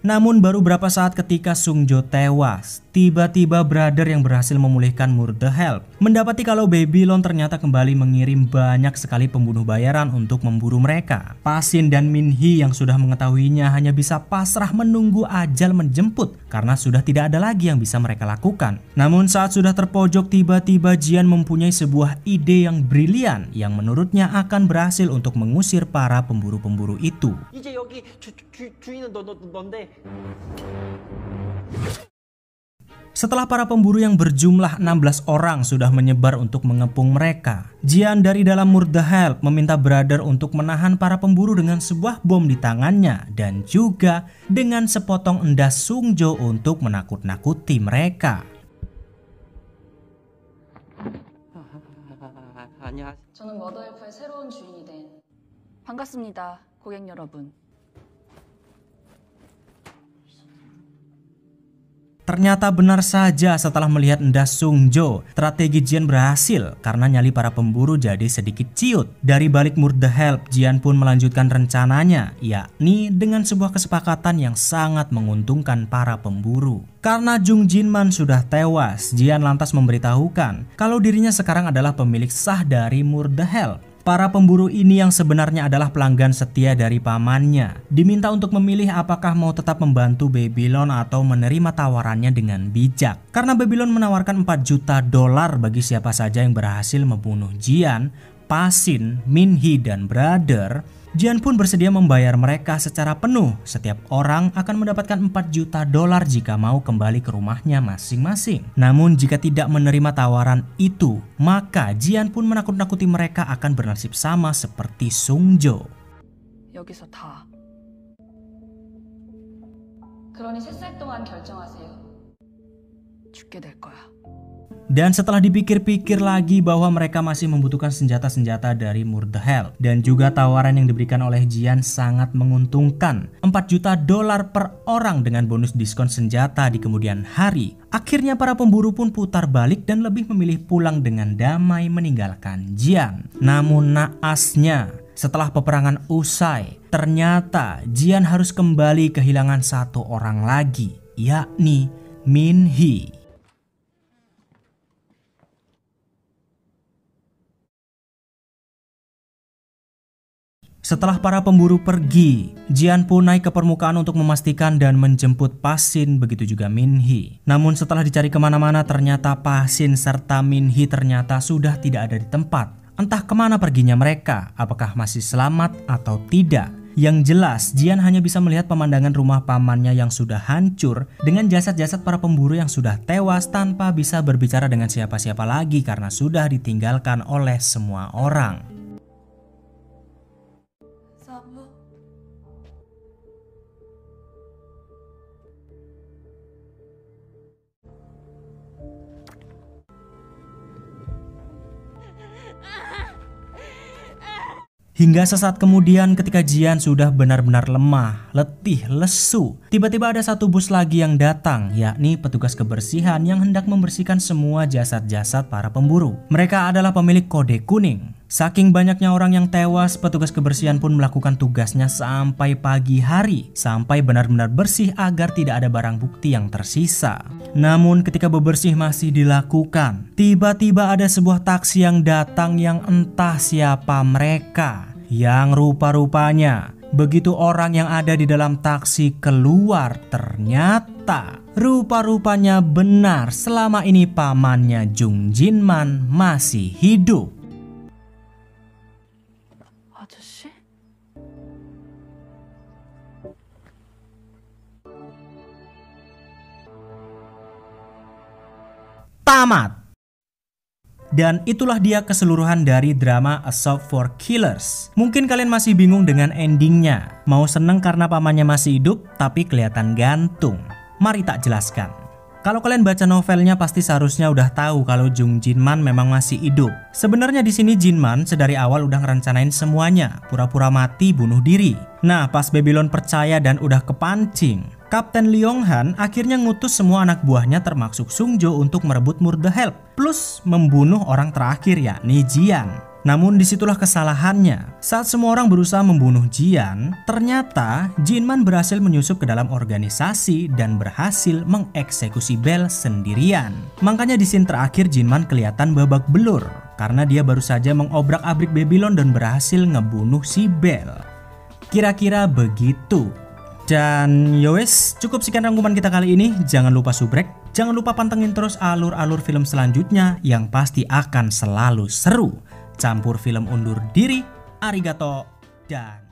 Namun baru berapa saat ketika Sungjo tewas, tiba-tiba brother yang berhasil memulihkan Mur The Help mendapati kalau Babylon ternyata kembali mengirim banyak sekali pembunuh bayaran untuk memburu mereka. Pasin dan Minhee yang sudah mengetahuinya hanya bisa pasrah menunggu ajal menjemput karena sudah tidak ada lagi yang bisa mereka lakukan. Namun saat sudah terpojok, tiba-tiba Jian mempunyai sebuah ide yang brilian yang menurutnya akan berhasil untuk mengusir para pemburu-pemburu itu. 이제 여기 주인은 넌데. Setelah para pemburu yang berjumlah 16 orang sudah menyebar untuk mengepung mereka, Jian dari dalam Mur The Help meminta brother untuk menahan para pemburu dengan sebuah bom di tangannya dan juga dengan sepotong endas Sungjo untuk menakut-nakuti mereka. 안녕하세요. 저는 머더헬프의 새로운 주인이 된 반갑습니다, 고객 여러분. Ternyata benar saja setelah melihat endas Sungjo, strategi Jian berhasil karena nyali para pemburu jadi sedikit ciut. Dari balik Mur The Help, Jian pun melanjutkan rencananya, yakni dengan sebuah kesepakatan yang sangat menguntungkan para pemburu. Karena Jung Jinman sudah tewas, Jian lantas memberitahukan kalau dirinya sekarang adalah pemilik sah dari Mur The Help. Para pemburu ini yang sebenarnya adalah pelanggan setia dari pamannya diminta untuk memilih apakah mau tetap membantu Babylon atau menerima tawarannya dengan bijak. Karena Babylon menawarkan $4 juta bagi siapa saja yang berhasil membunuh Jian, Pasin, Minhee, dan brother, Jian pun bersedia membayar mereka secara penuh. Setiap orang akan mendapatkan $4 juta jika mau kembali ke rumahnya masing-masing. Namun jika tidak menerima tawaran itu, maka Jian pun menakut-nakuti mereka akan bernasib sama seperti Sungjo. 여기서 다. 그러니 세 살 동안 결정하세요. 죽게 될 거야. Dan setelah dipikir-pikir lagi bahwa mereka masih membutuhkan senjata-senjata dari Mur The Help dan juga tawaran yang diberikan oleh Jian sangat menguntungkan, $4 juta per orang dengan bonus diskon senjata di kemudian hari. Akhirnya para pemburu pun putar balik dan lebih memilih pulang dengan damai meninggalkan Jian. Namun naasnya, setelah peperangan usai, ternyata Jian harus kembali kehilangan satu orang lagi, yakni Minhee. Setelah para pemburu pergi, Jian pun naik ke permukaan untuk memastikan dan menjemput Pasin, begitu juga Minhee. Namun setelah dicari kemana-mana, ternyata Pasin serta Minhee ternyata sudah tidak ada di tempat. Entah kemana perginya mereka, apakah masih selamat atau tidak. Yang jelas, Jian hanya bisa melihat pemandangan rumah pamannya yang sudah hancur dengan jasad-jasad para pemburu yang sudah tewas tanpa bisa berbicara dengan siapa-siapa lagi karena sudah ditinggalkan oleh semua orang. Hingga sesaat kemudian ketika Jian sudah benar-benar lemah, letih, lesu, tiba-tiba ada satu bus lagi yang datang, yakni petugas kebersihan yang hendak membersihkan semua jasad-jasad para pemburu. Mereka adalah pemilik kode kuning. Saking banyaknya orang yang tewas, petugas kebersihan pun melakukan tugasnya sampai pagi hari, sampai benar-benar bersih agar tidak ada barang bukti yang tersisa. Namun ketika bebersih masih dilakukan, tiba-tiba ada sebuah taksi yang datang yang entah siapa mereka. Yang rupa-rupanya begitu orang yang ada di dalam taksi keluar, ternyata rupa-rupanya benar selama ini pamannya Jung Jinman masih hidup. 아저씨? Tamat. Dan itulah dia keseluruhan dari drama Assault for Killers. Mungkin kalian masih bingung dengan endingnya. Mau seneng karena pamannya masih hidup tapi kelihatan gantung. Mari tak jelaskan. Kalau kalian baca novelnya pasti seharusnya udah tahu kalau Jung Jinman memang masih hidup. Sebenarnya di sini Jinman sedari awal udah ngerencanain semuanya, pura-pura mati bunuh diri. Nah, pas Babylon percaya dan udah kepancing, Kapten Leong Han akhirnya ngutus semua anak buahnya termasuk Sungjo untuk merebut Murder Help plus membunuh orang terakhir yakni Jian. Namun disitulah kesalahannya. Saat semua orang berusaha membunuh Jian, ternyata Jinman berhasil menyusup ke dalam organisasi dan berhasil mengeksekusi Bell sendirian. Makanya di scene terakhir Jinman kelihatan babak belur karena dia baru saja mengobrak-abrik Babylon dan berhasil ngebunuh si Bell. Kira-kira begitu. Dan yowes, cukup sekian rangkuman kita kali ini. Jangan lupa subrek, jangan lupa pantengin terus alur-alur film selanjutnya yang pasti akan selalu seru. Campur film undur diri, arigato, dan